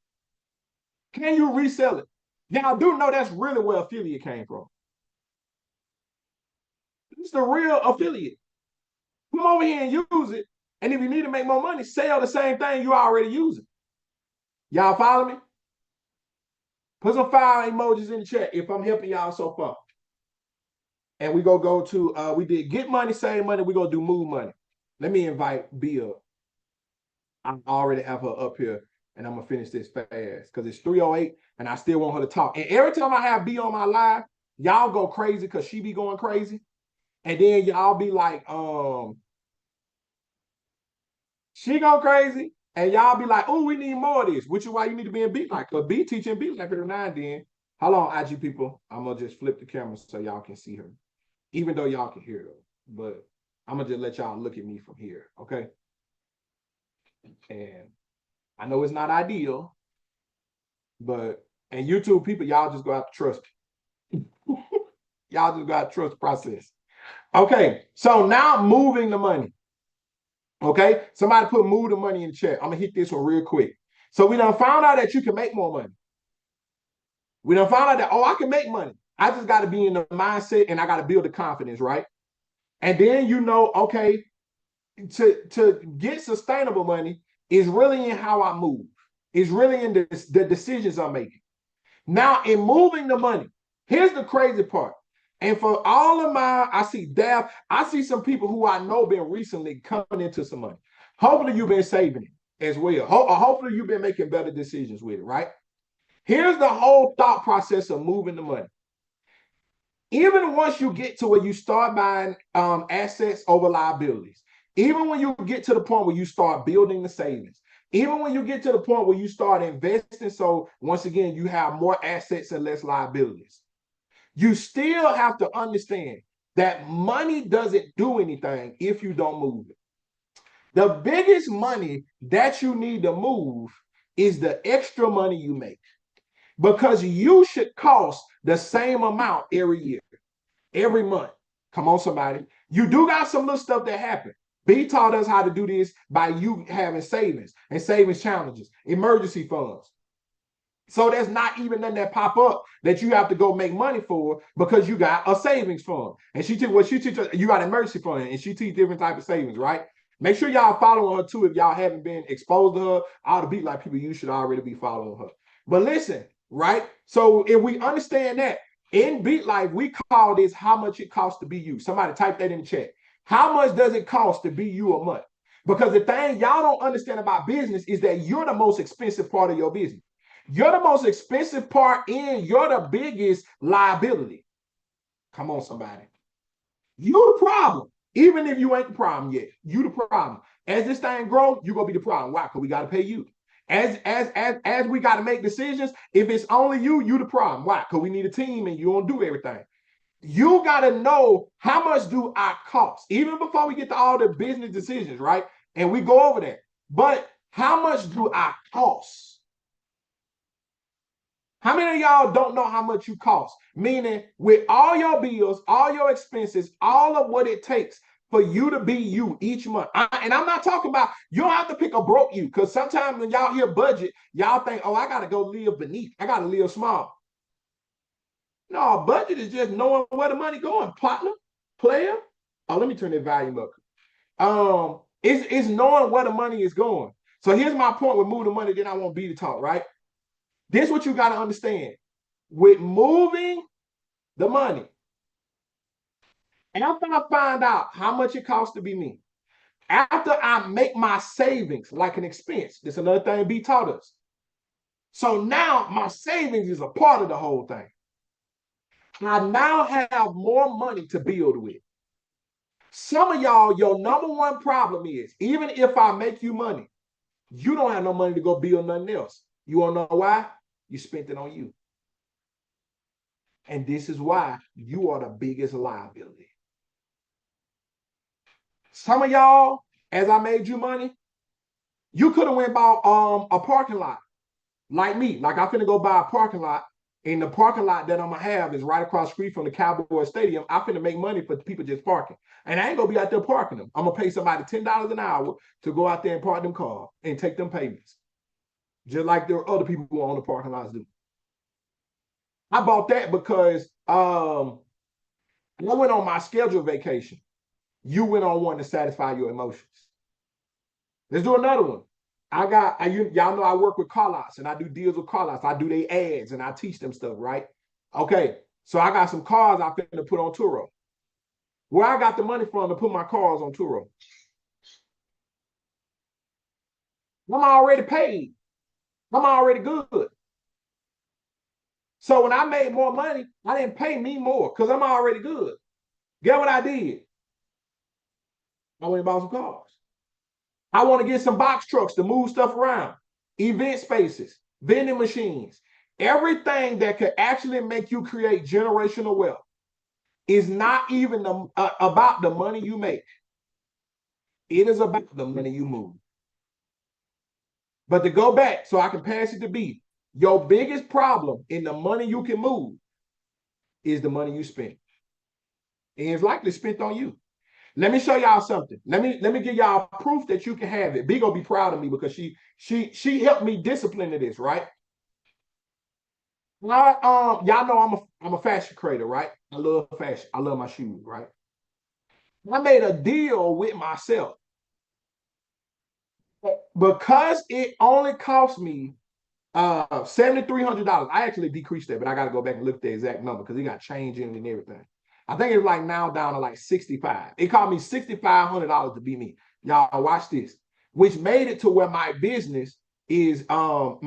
Can you resell it? Now, I do know that's really where affiliate came from. It's the real affiliate. Come over here and use it. And if you need to make more money, sell the same thing you already using. Y'all follow me? Put some fire emojis in the chat if I'm helping y'all so far. And we go to, we did get money, save money. We go do move money. Let me invite B up. I already have her up here. And I'm going to finish this fast because it's 3:08 and I still want her to talk. And every time I have B on my live, y'all go crazy because she be going crazy. And then y'all be like, she go crazy. And y'all be like, oh, we need more of this, which is why you need to be in Beat Life. Because B teaching Beat Life every now and then. Hold on, IG people. I'm going to just flip the camera so y'all can see her. Even though y'all can hear her. But I'm going to just let y'all look at me from here, okay? And I know it's not ideal, but, and YouTube people, y'all just go have to trust me. Y'all just got to trust the process. Okay, so now moving the money. Okay, somebody put move the money in the chat. I'm going to hit this one real quick. So we done found out that you can make more money. We done found out that, oh, I can make money. I just got to be in the mindset and I got to build the confidence, right? And then you know, okay, to get sustainable money is really in how I move. It's really in the decisions I'm making. Now, in moving the money, here's the crazy part. And for all of my, I see Daph, I see some people who I know been recently coming into some money. Hopefully you've been saving it as well. Hopefully you've been making better decisions with it, right? Here's the whole thought process of moving the money. Even once you get to where you start buying assets over liabilities, even when you get to the point where you start building the savings, even when you get to the point where you start investing, so once again, you have more assets and less liabilities, you still have to understand that money doesn't do anything if you don't move it. The biggest money that you need to move is the extra money you make, because you should cost the same amount every year, every month. Come on, somebody. You do got some little stuff that happen. B taught us how to do this by you having savings and savings challenges, emergency funds. So there's not even nothing that pop up that you have to go make money for because you got a savings fund. And she teaches you got an emergency fund and she teach different type of savings, right? Make sure y'all following her too if y'all haven't been exposed to her. All the Beat Life people, you should already be following her. But listen, right? So if we understand that, in Beat Life, we call this how much it costs to be you. Somebody type that in the chat. How much does it cost to be you a month? Because the thing y'all don't understand about business is that you're the most expensive part of your business. You're the most expensive part in, you're the biggest liability. Come on, somebody. You the problem. Even if you ain't the problem yet, you the problem. As this thing grows, you're gonna be the problem. Why? Because we gotta pay you. As we gotta make decisions, if it's only you, you the problem. Why? Because we need a team and you don't do everything. You gotta know how much do I cost, even before we get to all the business decisions, right? And we go over that. But how much do I cost? How many of y'all don't know how much you cost? Meaning, with all your bills, all your expenses, all of what it takes for you to be you each month. And I'm not talking about, you don't have to pick a broke you, because sometimes when y'all hear budget, y'all think, oh, I got to go live beneath. I got to live small. No, budget is just knowing where the money going. Partner, player. Oh, let me turn that volume up. It's knowing where the money is going. So here's my point with move the money, then I won't be the talk, right? This is what you got to understand. With moving the money, after I find out how much it costs to be me, After I make my savings like an expense, this is another thing B taught us. So now my savings is a part of the whole thing. I now have more money to build with. Some of y'all, your number one problem is, even if I make you money, you don't have no money to go build nothing else. You want to know why? You spent it on you. And this is why you are the biggest liability. Some of y'all, as I made you money, you could have went bought a parking lot like me. Like I'm finna go buy a parking lot, and the parking lot that I'm gonna have is right across the street from the Cowboy Stadium. I'm finna make money for people just parking, and I ain't gonna be out there parking them. I'm gonna pay somebody $10 an hour to go out there and park them cars and take them payments, just like there are other people who own the parking lots do. I bought that because I went on my scheduled vacation. You went on one to satisfy your emotions. Let's do another one. Y'all know I work with call outs and I do deals with call outs. I do their ads and I teach them stuff, right? Okay, so I got some cars I finna put on Turo. Where I got the money from to put my cars on Turo? I'm already paid. I'm already good. So when I made more money, I didn't pay me more because I'm already good. Get what I did? I went and bought some cars. I want to get some box trucks to move stuff around, event spaces, vending machines, everything that could actually make you create generational wealth is not even about the money you make. It is about the money you move. But to go back so I can pass it to B, your biggest problem in the money you can move is the money you spend. And it's likely spent on you. Let me show y'all something. Let me give y'all proof that you can have it. B gonna be proud of me because she helped me discipline to this, right? Y'all know I'm a fashion creator, right? I love fashion. I love my shoes, right? I made a deal with myself because it only cost me $7,300. I actually decreased that, but I got to go back and look at the exact number because it got changed in and everything. I think it's like now down to like 65. It cost me $6,500 to be me. Y'all watch this, which made it to where my business is more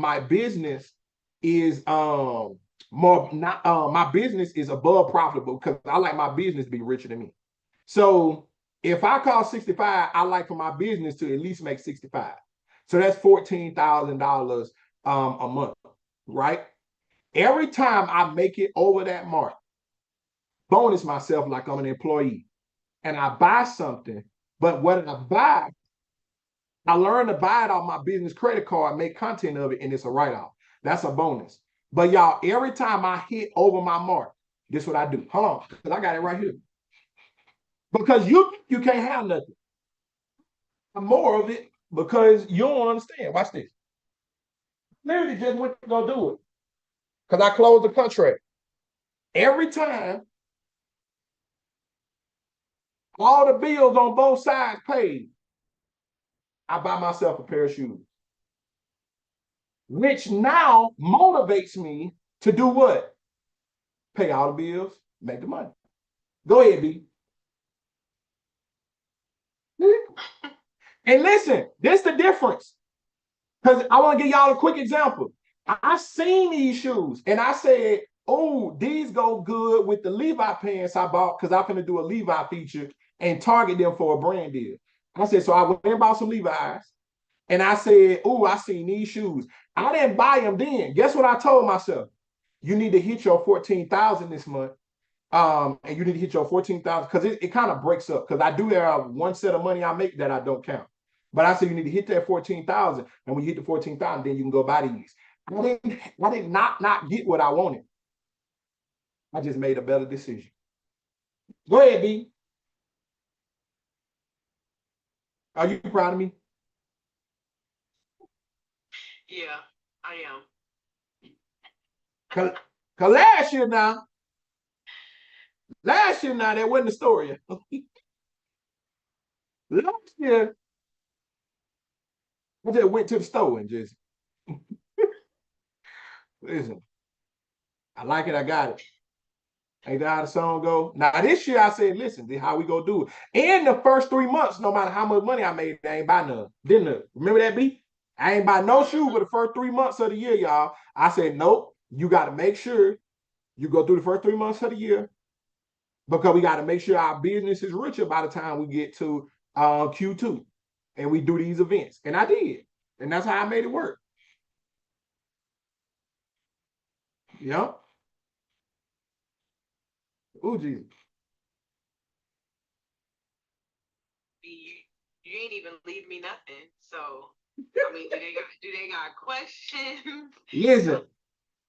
not my business is above profitable because I like my business to be richer than me. So if I cost 65, I like for my business to at least make 65. So that's $14,000 a month, right? Every time I make it over that mark, bonus myself like I'm an employee, and I buy something. But when I buy, I learn to buy it off my business credit card, make content of it, and it's a write-off. That's a bonus. But y'all, every time I hit over my mark, this is what I do. Hold on, because I got it right here. Because you can't have nothing. More of it because you don't understand. Watch this. Literally just went to go do it. Because I closed the contract. Every time all the bills on both sides paid, I buy myself a pair of shoes. Which now motivates me to do what? Pay all the bills, make the money. Go ahead, B. And listen, this is the difference. Because I want to give y'all a quick example. I seen these shoes and I said, oh, these go good with the Levi pants I bought because I'm going to do a Levi feature and target them for a brand deal. I said, so I went and bought some Levi's and I said, oh, I seen these shoes. I didn't buy them then. Guess what I told myself? You need to hit your 14,000 this month. And you need to hit your 14,000 because it kind of breaks up because I do have one set of money I make that I don't count. But I said you need to hit that 14,000, and when you hit the 14,000, then you can go buy these. I did not get what I wanted. I just made a better decision. Go ahead, B. Are you proud of me? Yeah, I am. Cause last year now, that wasn't the story. Last year, I just went to the store and just listen. I like it, I got it. Ain't that how the song go? Now this year I said, listen, this how we go do it. In the first 3 months, no matter how much money I made, I ain't buy none. Didn't I? Remember that beat? I ain't buy no shoe for the first 3 months of the year, y'all. I said, nope, you got to make sure you go through the first 3 months of the year because we got to make sure our business is richer by the time we get to Q2 and we do these events. And I did. And that's how I made it work. Yep. Oh, Jesus. You ain't even leave me nothing. So I mean, do they got questions? Listen,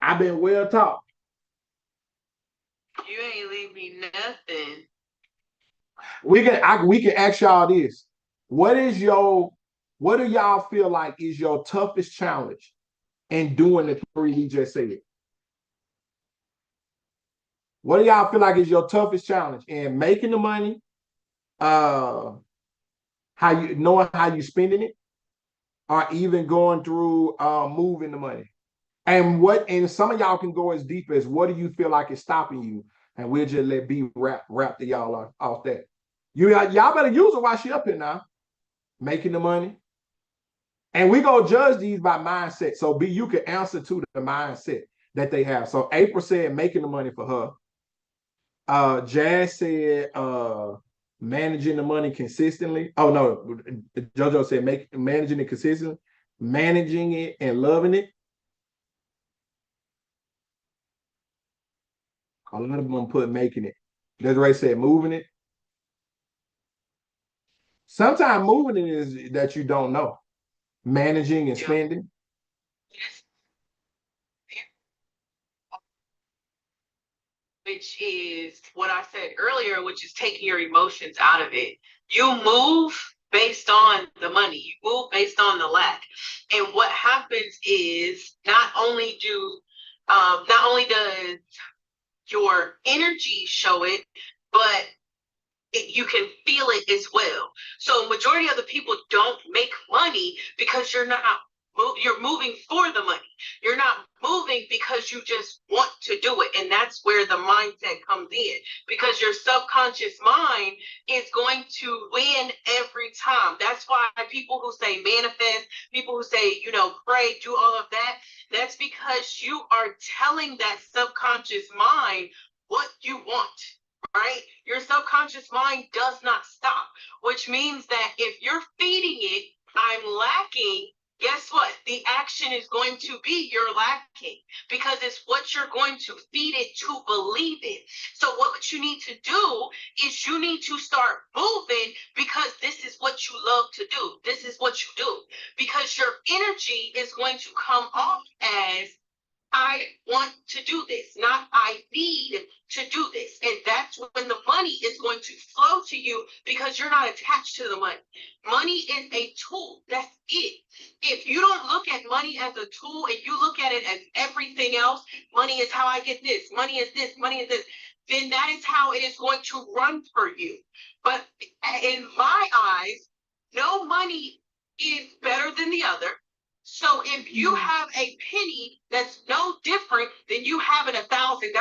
I've been well taught. You ain't leave me nothing. We can ask y'all this. What do y'all feel like is your toughest challenge in doing the three we just said? What do y'all feel like is your toughest challenge in making the money? How you knowing how you spending it, or even going through moving the money? And some of y'all can go as deep as what do you feel like is stopping you? And we'll just let B wrap the y'all off that. Y'all better use it while she up here now, making the money. And we gonna judge these by mindset. So B, you can answer to the mindset that they have. So April said making the money for her. Jazz said managing the money consistently. Oh no, JoJo said managing it consistently, managing it and loving it. A lot of them put making it. Desiree said moving it. Sometimes moving it is that you don't know. Managing and spending. Which is what I said earlier, which is taking your emotions out of it. You move based on the money, you move based on the lack. And what happens is not only does your energy show it, but you can feel it as well. So majority of the people don't make money because you're moving for the money. You're not moving because you just want to do it. And that's where the mindset comes in, because your subconscious mind is going to win every time. That's why people who say manifest, people who say, pray, do all of that, that's because you are telling that subconscious mind what you want. Right? Your subconscious mind does not stop, which means that if you're feeding it, I'm lacking, guess what? The action is going to be you're lacking, because it's what you're going to feed it to believe it. So what you need to do is you need to start moving, because this is what you love to do. This is what you do, because your energy is going to come off as I want to do this, not I need to do this. And that's when the money is going to flow to you, because you're not attached to the money. Money is a tool. That's it. If you don't look at money as a tool and you look at it as everything else, money is how I get this, money is this, money is this, then that is how it is going to run for you. But in my eyes, no money is better than the other. So if you have a penny that's no different than you having $1,000,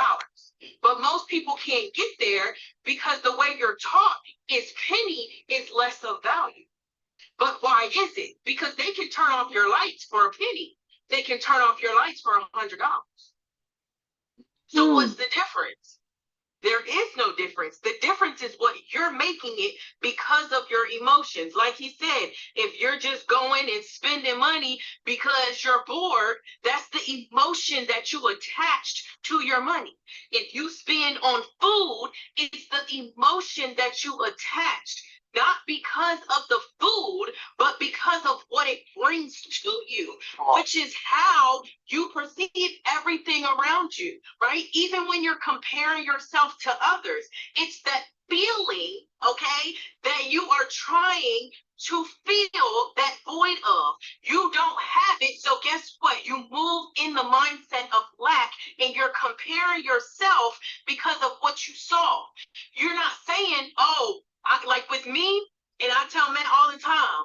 but most people can't get there because the way you're taught is penny is less of value. But why is it? Because they can turn off your lights for a penny. They can turn off your lights for $100. So what's the difference? There is no difference. The difference is what you're making it because of your emotions. Like he said, if you're just going and spending money because you're bored, that's the emotion that you attached to your money. If you spend on food, it's the emotion that you attached, not because of the food, but because of what it brings to you, which is how you perceive everything around you, right? Even when you're comparing yourself to others, it's that feeling, okay, that you are trying to feel that void of. You don't have it, so guess what? You move in the mindset of lack, and you're comparing yourself because of what you saw. You're not saying, oh, like with me, and I tell men all the time,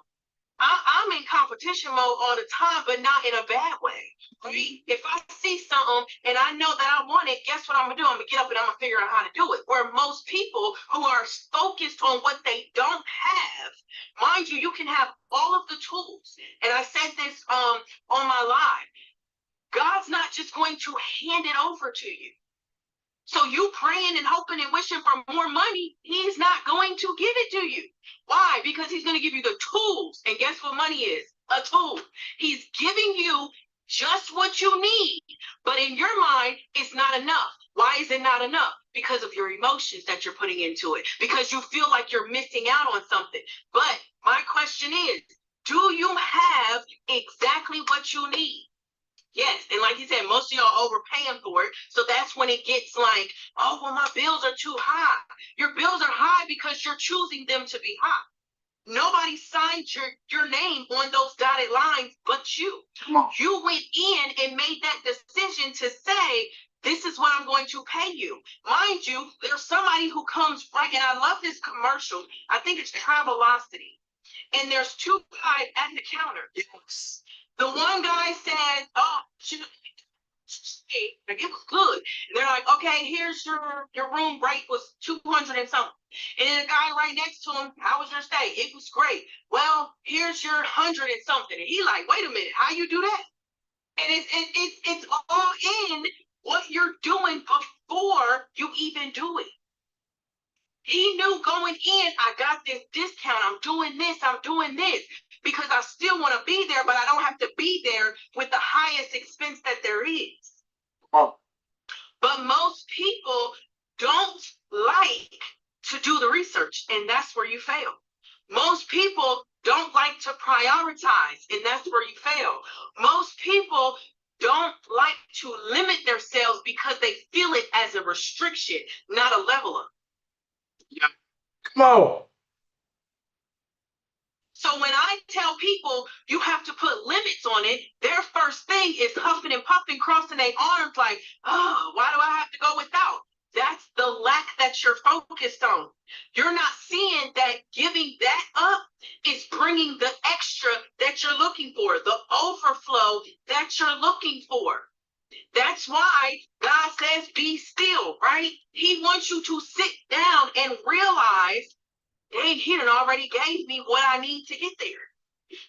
I'm in competition mode all the time, but not in a bad way. Right? If I see something and I know that I want it, guess what I'm gonna do? I'm gonna get up and I'm gonna figure out how to do it. Where most people who are focused on what they don't have, mind you, you can have all of the tools. And I said this on my live. God's not just going to hand it over to you. So you praying and hoping and wishing for more money, he's not going to give it to you. Why? Because he's going to give you the tools. And guess what money is? A tool. He's giving you just what you need. But in your mind, it's not enough. Why is it not enough? Because of your emotions that you're putting into it. Because you feel like you're missing out on something. But my question is, do you have exactly what you need? Yes, and like you said, most of y'all overpaying for it. So that's when it gets like, oh, well, my bills are too high. Your bills are high because you're choosing them to be high. Nobody signed your name on those dotted lines but you. You went in and made that decision to say, this is what I'm going to pay you. Mind you, there's somebody who comes right, and I love this commercial. I think it's Travelocity. And there's two guys at the counter. Yes. The one guy said, oh, it was good. And they're like, okay, here's your room rate was 200 and something. And then the guy right next to him, how was your stay? It was great. Well, here's your 100 and something. And he like, wait a minute, how you do that? And it's all in what you're doing before you even do it. He knew going in, I got this discount. I'm doing this because I still want to be there, but I don't have to be there with the highest expense that there is. Oh. But most people don't like to do the research, and that's where you fail. Most people don't like to prioritize, and that's where you fail. Most people don't like to limit themselves because they feel it as a restriction, not a level up. Yeah. Come on. So when I tell people you have to put limits on it, their first thing is huffing and puffing, crossing their arms like, oh, why do I have to go without? That's the lack that you're focused on. You're not seeing that giving that up is bringing the extra that you're looking for, the overflow that you're looking for. That's why God says, be still, right? He wants you to sit down and realize, dang, he done already gave me what I need to get there.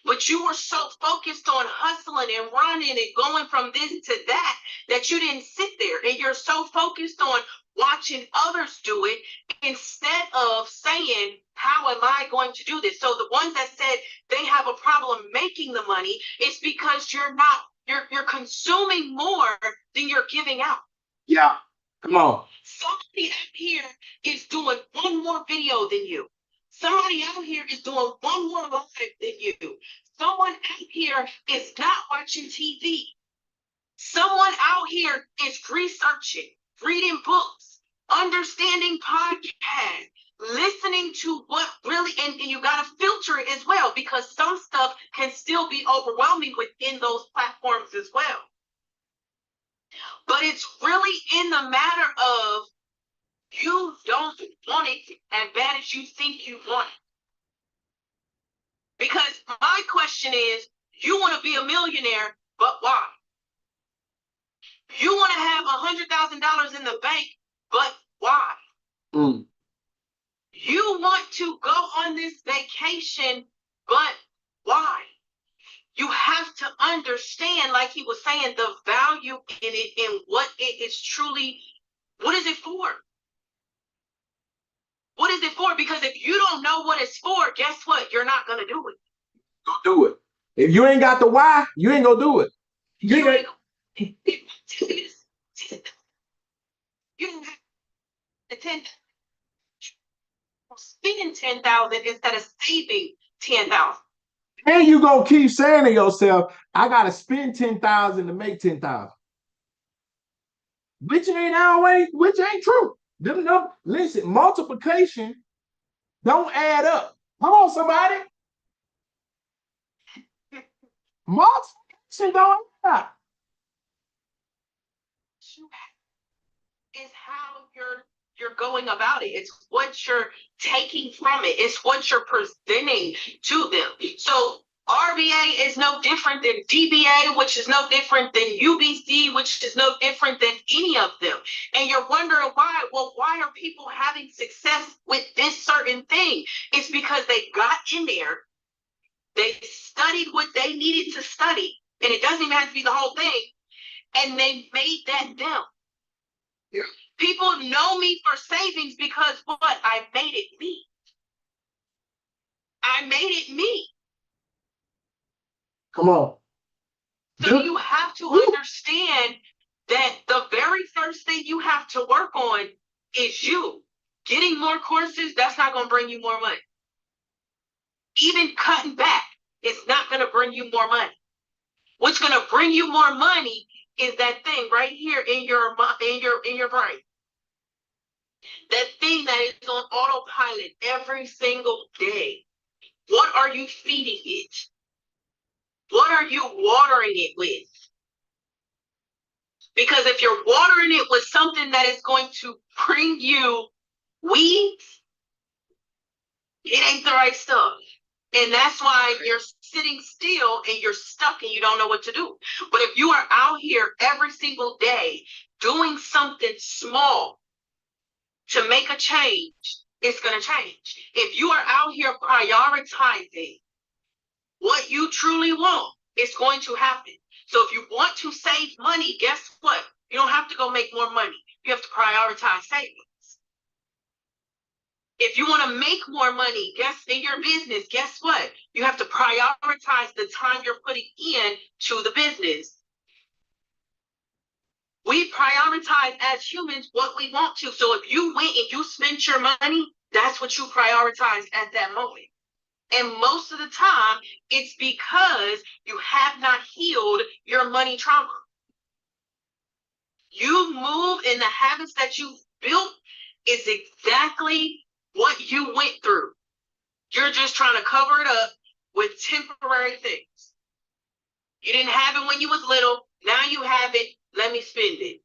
But you were so focused on hustling and running and going from this to that, that you didn't sit there. And you're so focused on watching others do it instead of saying, how am I going to do this? So the ones that said they have a problem making the money, it's because you're consuming more than you're giving out. Yeah. Come on. Somebody out here is doing one more video than you. Somebody out here is doing one more live than you. Someone out here is not watching TV. Someone out here is researching, reading books, understanding podcasts, listening to what really, and you got to filter it as well, because some stuff can still be overwhelming within those platforms as well. But it's really in the matter of, you don't want it as bad as you think you want it. Because my question is, you want to be a millionaire, but why? You want to have $100,000 in the bank, but why? Mm. You want to go on this vacation, but why? You have to understand, like he was saying, the value in it and what it is truly, what is it for? What is it for? Because if you don't know what it's for, guess what? You're not going to do it. Go do it. If you ain't got the why, you ain't going to do it. You don't have the 10. Spending 10,000 instead of saving 10,000. And you gonna keep saying to yourself, I gotta spend 10,000 to make 10,000. Which ain't true. Listen, multiplication don't add up. Come on, somebody. Multiplication don't add up. Is how you're going about it. It's what you're taking from it. It's what you're presenting to them. So RBA is no different than DBA, which is no different than UBC, which is no different than any of them. And you're wondering why. Well, why are people having success with this certain thing? It's because they got in there, they studied what they needed to study, and it doesn't even have to be the whole thing, and they made that them. Yeah. People know me for savings because what? I made it me. I made it me. Come on. So you have to understand that the very first thing you have to work on is you. Getting more courses, that's not going to bring you more money. Even cutting back is not going to bring you more money. What's going to bring you more money is that thing right here in your brain. That thing that is on autopilot every single day. What are you feeding it? What are you watering it with? Because if you're watering it with something that is going to bring you weeds, it ain't the right stuff. And that's why you're sitting still and you're stuck and you don't know what to do. But if you are out here every single day doing something small to make a change, it's going to change. If you are out here prioritizing what you truly want, it's going to happen. So if you want to save money, guess what? You don't have to go make more money. You have to prioritize savings. If you want to make more money, in your business, guess what? You have to prioritize the time you're putting in to the business. We prioritize as humans what we want to. So if you went and you spent your money, that's what you prioritize at that moment. And most of the time, it's because you have not healed your money trauma. You move in the habits that you built is exactly what you went through. You're just trying to cover it up with temporary things. You didn't have it when you was little. Now you have it. Let me spend it.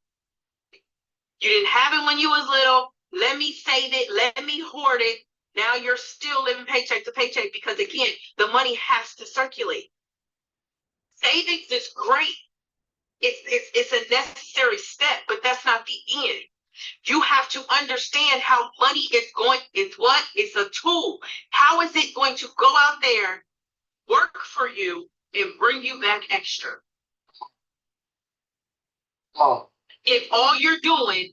You didn't have it when you was little. Let me save it. Let me hoard it. Now you're still living paycheck to paycheck because, again, the money has to circulate. Savings is great. It's a necessary step, but that's not the end. You have to understand how money is going. It's what? It's a tool. How is it going to go out there, work for you, and bring you back extra? Oh. If all you're doing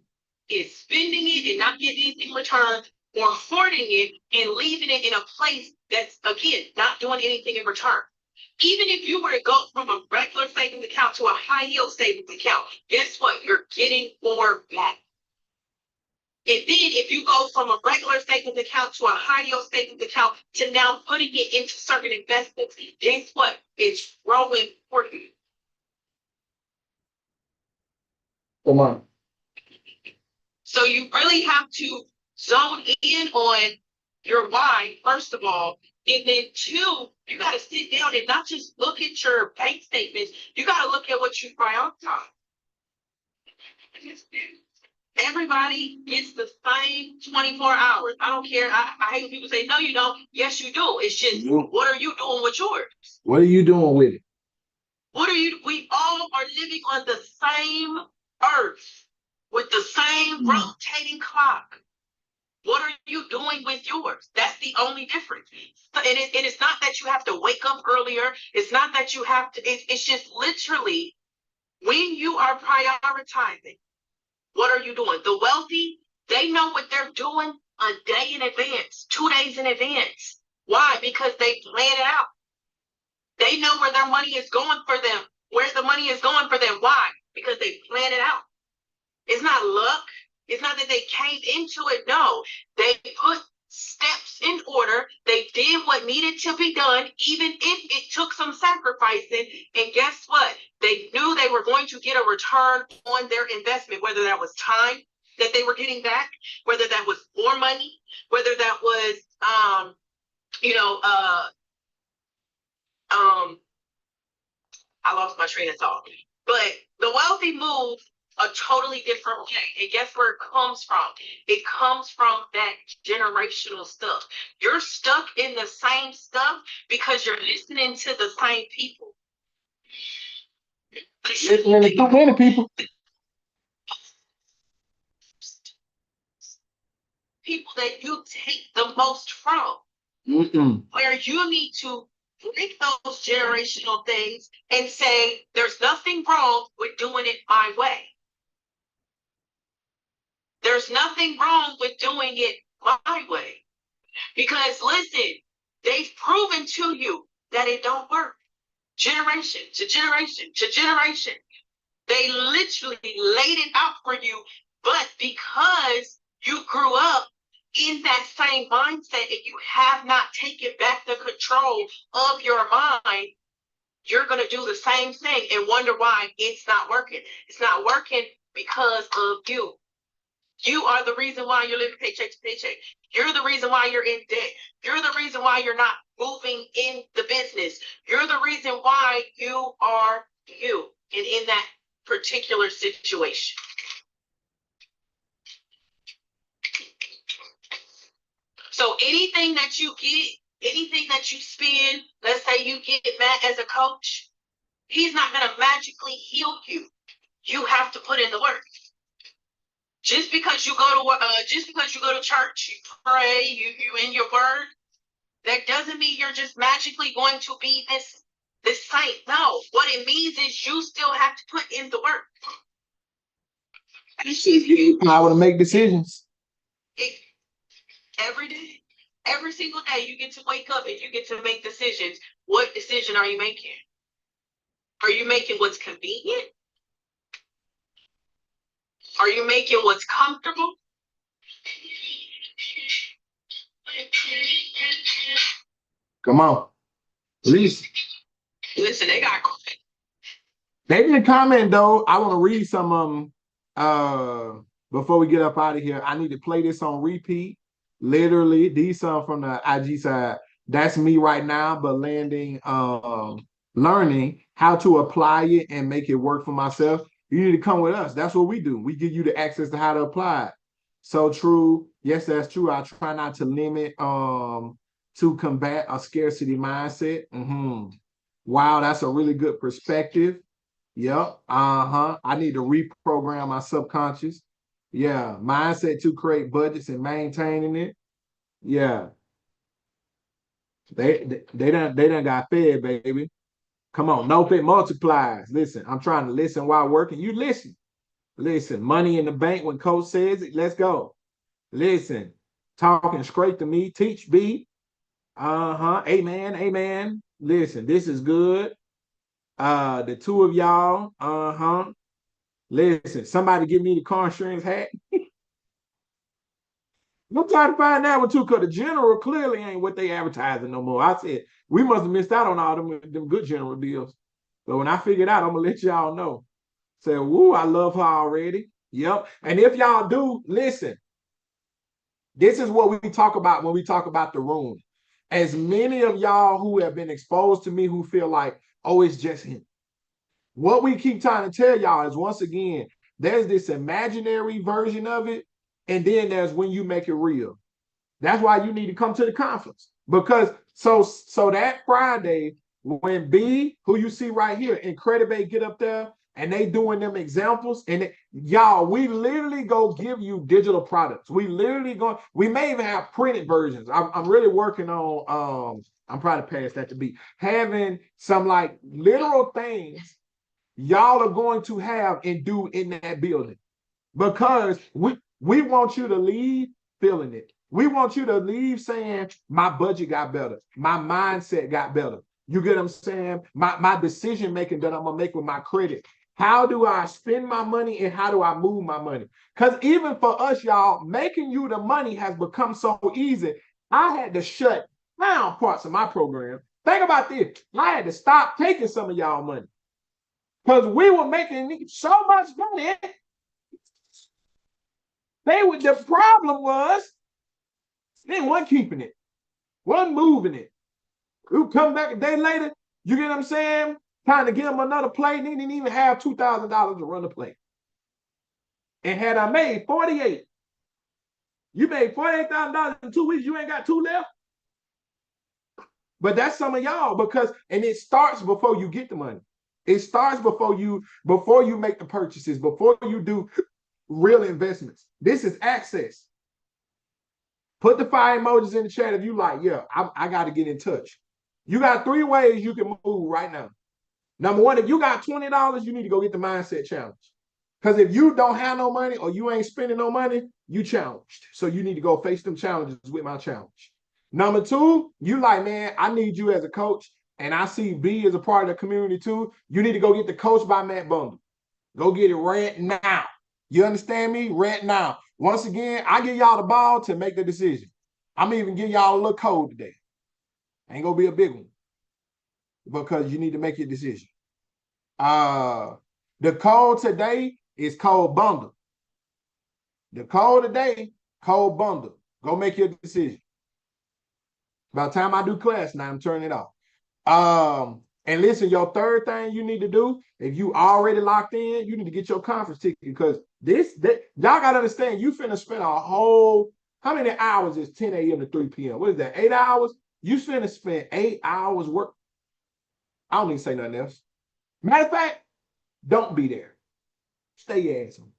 is spending it and not getting anything returned, or hoarding it and leaving it in a place that's, again, not doing anything in return. Even if you were to go from a regular savings account to a high yield savings account, guess what? You're getting more back. And then if you go from a regular savings account to a high yield savings account to now putting it into certain investments, guess what? It's growing for you. Come on. So you really have to zone in on your why, first of all. And then two, you got to sit down and not just look at your bank statements. You got to look at what you prioritize. Everybody gets the same 24 hours. I don't care. I hate when people say, no, you don't. Yes, you do. It's just, what are you doing with yours? What are you doing with it? We all are living on the same earth with the same rotating clock. What are you doing with yours? That's the only difference. And it's not that you have to wake up earlier. It's not that you have to, it's just literally when you are prioritizing, what are you doing? The wealthy, they know what they're doing a day in advance, 2 days in advance. Why? Because they plan it out. They know where their money is going for them, where the money is going for them. Why? Because they plan it out. It's not luck. It's not that they came into it. No, they put steps in order. They did what needed to be done, even if it took some sacrificing. And guess what? They knew they were going to get a return on their investment, whether that was time that they were getting back, whether that was more money, whether that was, I lost my train of thought. But the wealthy move a totally different way. And guess where it comes from? It comes from that generational stuff. You're stuck in the same stuff because you're listening to the same people. Listening to too many people. People that you take the most from. Where you need to break those generational things and say, there's nothing wrong with doing it my way. There's nothing wrong with doing it my way. Because listen, they've proven to you that it don't work. Generation to generation to generation. They literally laid it out for you, but because you grew up in that same mindset and you have not taken back the control of your mind, you're going to do the same thing and wonder why it's not working. It's not working because of you. You are the reason why you're living paycheck to paycheck. You're the reason why you're in debt. You're the reason why you're not moving in the business. You're the reason why you are you and in that particular situation. So anything that you get, anything that you spend, let's say you get Matt as a coach, he's not going to magically heal you. You have to put in the work. Just because you go to church, you pray, you in your word, that doesn't mean you're just magically going to be this saint. No, what it means is you still have to put in the work. Power to make decisions. Every day, every single day, you get to wake up and you get to make decisions. What decision are you making? Are you making what's convenient? Are you making what's comfortable? Come on. Listen, they got. They didn't comment though. I want to read some of them before we get up out of here. I need to play this on repeat. Literally, these are from the IG side. That's me right now, but learning how to apply it and make it work for myself. You need to come with us. That's what we do. We give you the access to how to apply it. So true. Yes, that's true. I try not to limit to combat a scarcity mindset. Wow, that's a really good perspective. Yep. I need to reprogram my subconscious. Yeah. Mindset to create budgets and maintaining it. Yeah. They done got fed, baby. Come on, no fit multiplies. Listen, I'm trying to listen while working. You listen. Listen, money in the bank when coach says it, let's go. Listen, talking straight to me, teach B. Amen, amen. Listen, this is good. The two of y'all, listen, somebody give me the car insurance hat. I'm trying to find that one too, because the general clearly ain't what they advertising no more. I said, we must have missed out on all them good general deals. But when I figured out, I'm gonna let y'all know. Say, woo, I love her already. Yep. And if y'all do, listen, this is what we talk about when we talk about the room. As many of y'all who have been exposed to me who feel like, oh, it's just him. What we keep trying to tell y'all is, once again, there's this imaginary version of it, and then there's when you make it real. That's why you need to come to the conference. Because so that Friday, when B, who you see right here, Incredibate get up there, and they doing them examples, and y'all, we literally go give you digital products. We may even have printed versions. I'm really working on, I'm probably past that to be, having some like literal things y'all are going to have and do in that building. Because we want you to leave feeling it. We want you to leave saying, my budget got better. My mindset got better. You get what I'm saying? My decision making that I'm going to make with my credit. How do I spend my money and how do I move my money? Because even for us, y'all, making you the money has become so easy. I had to shut down parts of my program. Think about this. I had to stop taking some of y'all money. Because we were making so much money. The problem was they weren't keeping it, wasn't moving it. We'll come back a day later, you get what I'm saying? Trying to get them another play, they didn't even have $2,000 to run the play. and had I made 48, you made $48,000 in 2 weeks, you ain't got two left. But that's some of y'all and it starts before you get the money. It starts before you make the purchases, before you do real investments. This is access. Put the fire emojis in the chat if you like, yeah, I got to get in touch. You got 3 ways you can move right now. Number one, if you got $20, you need to go get the mindset challenge. Because if you don't have no money or you ain't spending no money, you challenged. So you need to go face them challenges with my challenge. Number 2, you like, man, I need you as a coach, and I see B as a part of the community too. You need to go get the Coach by Matt bundle. Go get it right now. You understand me? Right now. Once again, I give y'all the ball to make the decision. I'm even giving y'all a little code today. Ain't gonna be a big one because you need to make your decision. The code today is code bundle. The code today, code bundle. Go make your decision. By the time I do class now, I'm turning it off. And listen, your third thing you need to do, if you already locked in, you need to get your conference ticket because y'all gotta understand, you finna spend a whole, how many hours is 10 a.m. to 3 p.m.? What is that, 8 hours? You finna spend 8 hours work. I don't need to say nothing else. Matter of fact, don't be there. Stay your ass home.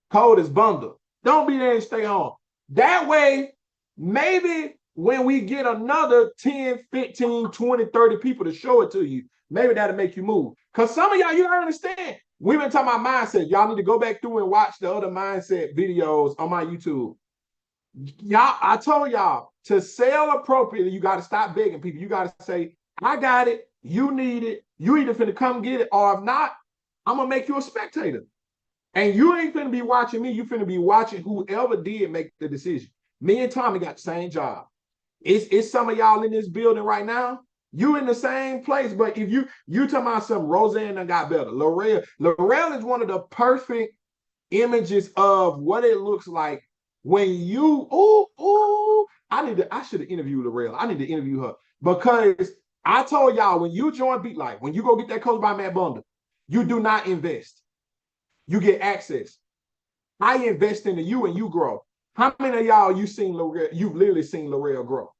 Code is bundle. Don't be there and stay home. That way, maybe when we get another 10, 15, 20, 30 people to show it to you, maybe that'll make you move. Because some of y'all, you don't understand. We've been talking about mindset. Y'all need to go back through and watch the other mindset videos on my YouTube. Y'all, I told y'all to sell appropriately, you got to stop begging people. You got to say, I got it. You need it. You either finna come get it, or if not, I'm going to make you a spectator. And you ain't finna be watching me. You finna be watching whoever did make the decision. Me and Tommy got the same job. It's some of y'all in this building right now. You in the same place, but if you talking about something, Roseanne done got better. L'Oreal is one of the perfect images of what it looks like when you, I should have interviewed L'Oreal. I need to interview her because I told y'all when you join BeatLife, when you go get that Coach by Matt bundle, you do not invest. You get access. I invest into you and you grow. How many of y'all you've literally seen L'Oreal grow?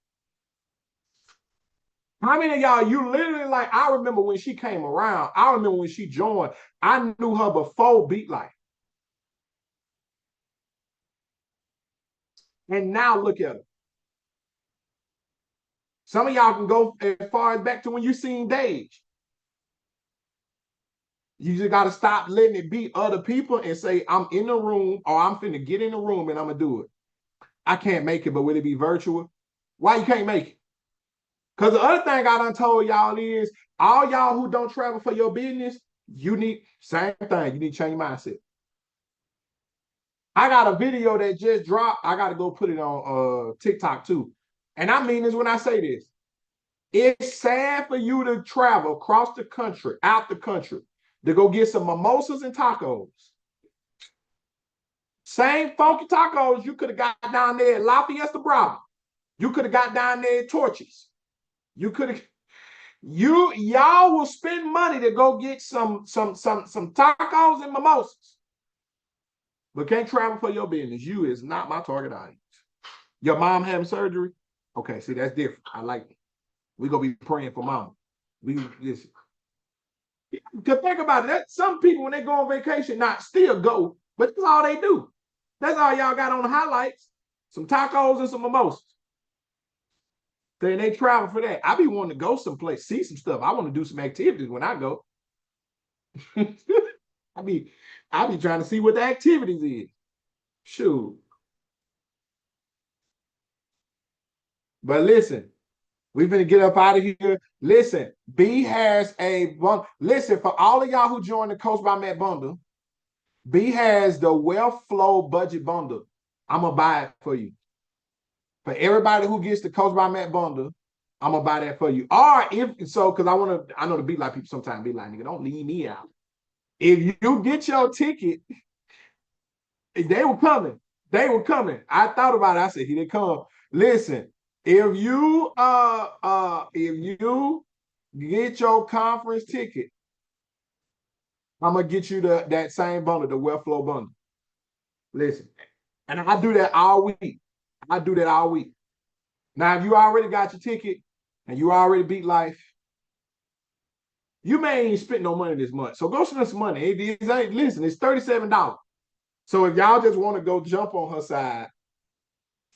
How many of y'all you literally like, I remember when she came around, I remember when she joined, I knew her before BeatLife. And now look at her. Some of y'all can go as far as back to when you seen Dage. You just got to stop letting it be other people and say, I'm in the room or I'm finna get in the room and I'm going to do it. I can't make it, but will it be virtual? Why you can't make it? Because the other thing I done told y'all is, all y'all who don't travel for your business, you need, same thing, you need to change your mindset. I got a video that just dropped. I got to go put it on TikTok too. And I mean this when I say this. It's sad for you to travel across the country, out the country, to go get some mimosas and tacos. Same funky tacos you could have got down there at La Fiesta Brava. You could have got down there at Torchy's. You could have, y'all will spend money to go get some tacos and mimosas, but can't travel for your business. You is not my target audience. Your mom having surgery? Okay, see, that's different. I like it. We gonna be praying for mom. Because think about it, that some people when they go on vacation, not still go, but that's all they do. That's all y'all got on the highlights. Some tacos and some mimosas. Then they travel for that. I be wanting to go someplace, see some stuff. I want to do some activities when I go. I be trying to see what the activities is. Shoot. But listen, we're going to get up out of here. Listen, B has a bundle. Listen, for all of y'all who joined the Coach by Matt bundle, B has the Wealth Flow Budget Bundle. I'm going to buy it for you. For everybody who gets the Coach by Matt bundle, I'm going to buy that for you. Or if so, because I know the be like people sometimes be like, nigga, don't leave me out. If you get your ticket, they were coming. They were coming. I thought about it. I said, here they come. Listen, if you get your conference ticket, I'm gonna get you that same bundle, the Wealth Flow bundle. Listen, and I do that all week. I do that all week. Now, if you already got your ticket and you already beat life, you may ain't spend no money this month. So go spend some money. Listen, it's $37. So if y'all just want to go jump on her side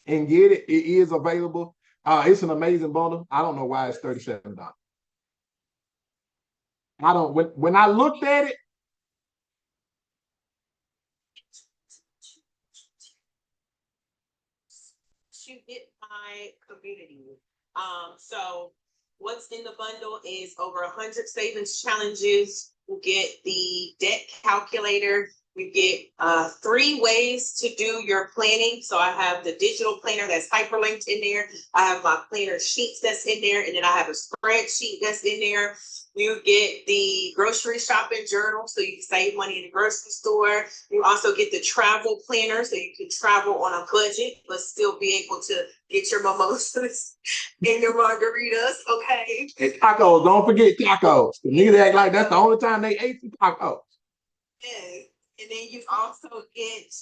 and get it, it is available. It's an amazing bundle. I don't know why it's $37. I don't when I looked at it. You get my community. So what's in the bundle is over 100 savings challenges. You get the debt calculator. You get 3 ways to do your planning. So I have the digital planner that's hyperlinked in there. I have my planner sheets that's in there, and then I have a spreadsheet that's in there. You get the grocery shopping journal, so you can save money in the grocery store. You also get the travel planner, so you can travel on a budget, but still be able to get your mimosas and your margaritas, okay? And tacos, don't forget tacos. The niggas act like that's the only time they ate some tacos. Yeah. And then you also get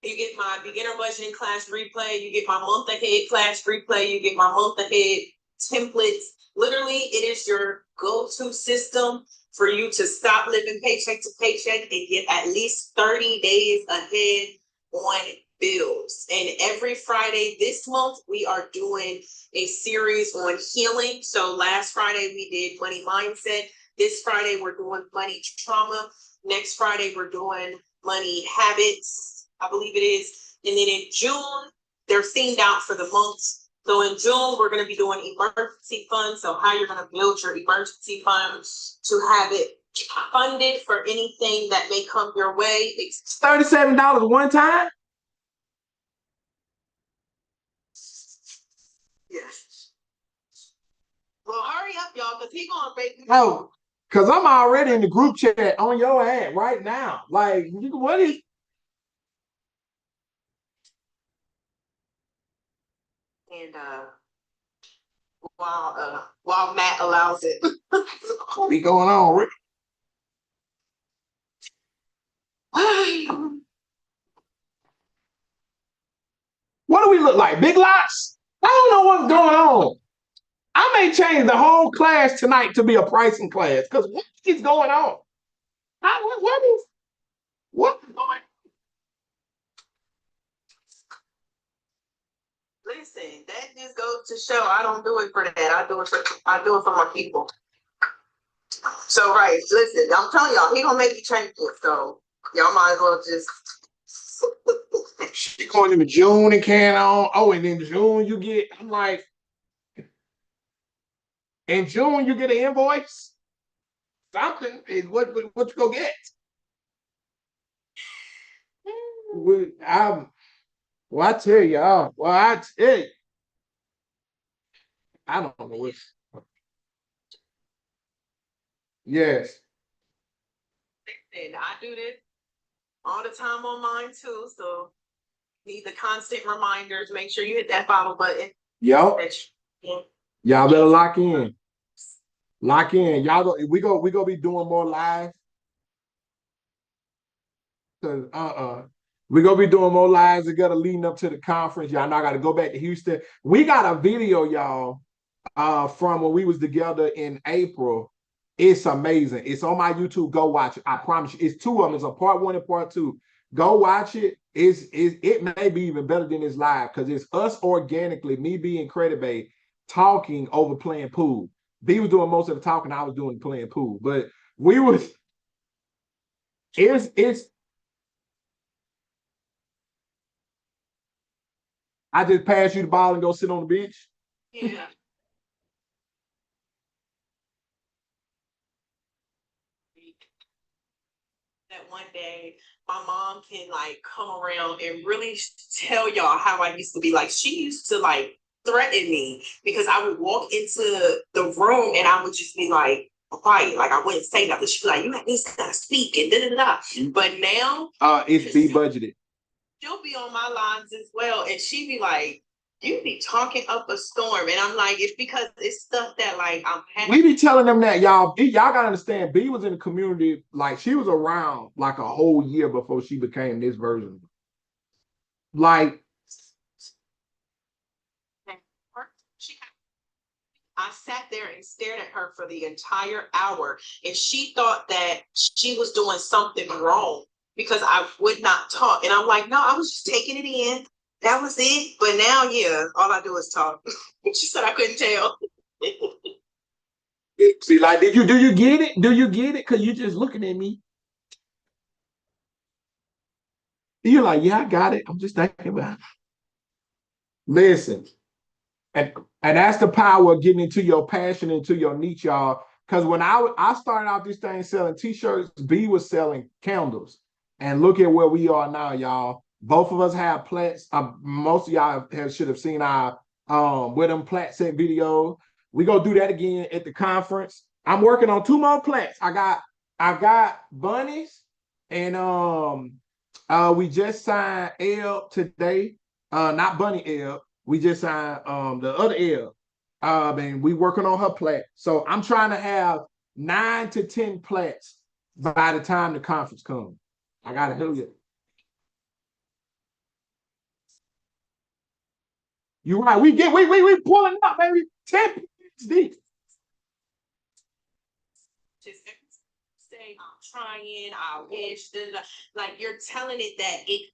you get my beginner budgeting class replay, you get my month ahead class replay, you get my month ahead templates. Literally, it is your go-to system for you to stop living paycheck to paycheck and get at least 30 days ahead on bills. And every Friday this month, we are doing a series on healing. So last Friday, we did money mindset. This Friday, we're doing money trauma. Next Friday, we're doing money habits, I believe it is. And then in June, they're themed out for the months. So in June, we're going to be doing emergency funds. So how you're going to build your emergency funds to have it funded for anything that may come your way. It's $37 one time? Yes. Well, hurry up, y'all, because he's going to make me. Oh, because I'm already in the group chat on your ad right now. Like, what is... And while Matt allows it. What be going on, Rick? What do we look like? Big Lots? I don't know what's going on. I may change the whole class tonight to be a pricing class because what is going on? What's going on? Listen, that just goes to show I don't do it for that. I do it for my people. So right, listen, I'm telling y'all, he gonna make me change it. So y'all might as well just. She going into June and carrying on. Oh, and in June you get. I'm like, in June you get an invoice. Something is what you go get. I tell y'all. Well, I tell you. I don't know what. Yes. And I do this all the time on mine too. So need the constant reminders. Make sure you hit that follow button. Yep. Y'all better lock in. Lock in. We go be doing more live. Cause we're gonna be doing more lives together leading up to the conference. Y'all know I gotta go back to Houston. We got a video, y'all, from when we was together in April. It's amazing. It's on my YouTube. Go watch it. I promise you. It's 2 of them. It's a part 1 and part 2. Go watch it. It may be even better than this live because it's us organically, me being Credit Bay, talking over playing pool. B was doing most of the talking. I was doing playing pool. But we was it's I just pass you the ball and go sit on the bench. Yeah. That one day my mom can like come around and really tell y'all how I used to be. Like she used to like threaten me because I would walk into the room and I would just be like quiet, like I wouldn't say nothing. She'd be like, "You at least gotta speak," and da da da. But now, it's be budgeted. She'll be on my lines as well, and she'd be like, You be talking up a storm, and I'm like, it's because it's stuff that like I'm We be telling them that y'all gotta understand. B was in the community, like she was around like a whole year before she became this version. Like I sat there and stared at her for the entire hour, and she thought that she was doing something wrong because I would not talk. And I'm like, no, I was just taking it in. That was it. But now, yeah, all I do is talk. She said I couldn't tell. see, like, do you get it? Do you get it? Cause you just looking at me. You're like, yeah, I got it. I'm just thinking about it. Listen, and that's the power of getting into your passion, into your niche, y'all. Because when I started out this thing selling t-shirts, B was selling candles, and look at where we are now, y'all. Both of us have plats. Most of y'all should have seen our with them plat set video. We go do that again at the conference. I'm working on 2 more plats. I got bunnies, and we just signed L today. Not Bunny L. We just signed the other L. And we working on her plat. So I'm trying to have 9 to 10 plats by the time the conference comes. I gotta do it. You're right. We pulling up, baby. 10 plats deep. Just say I'm trying, I wish, like you're telling it that it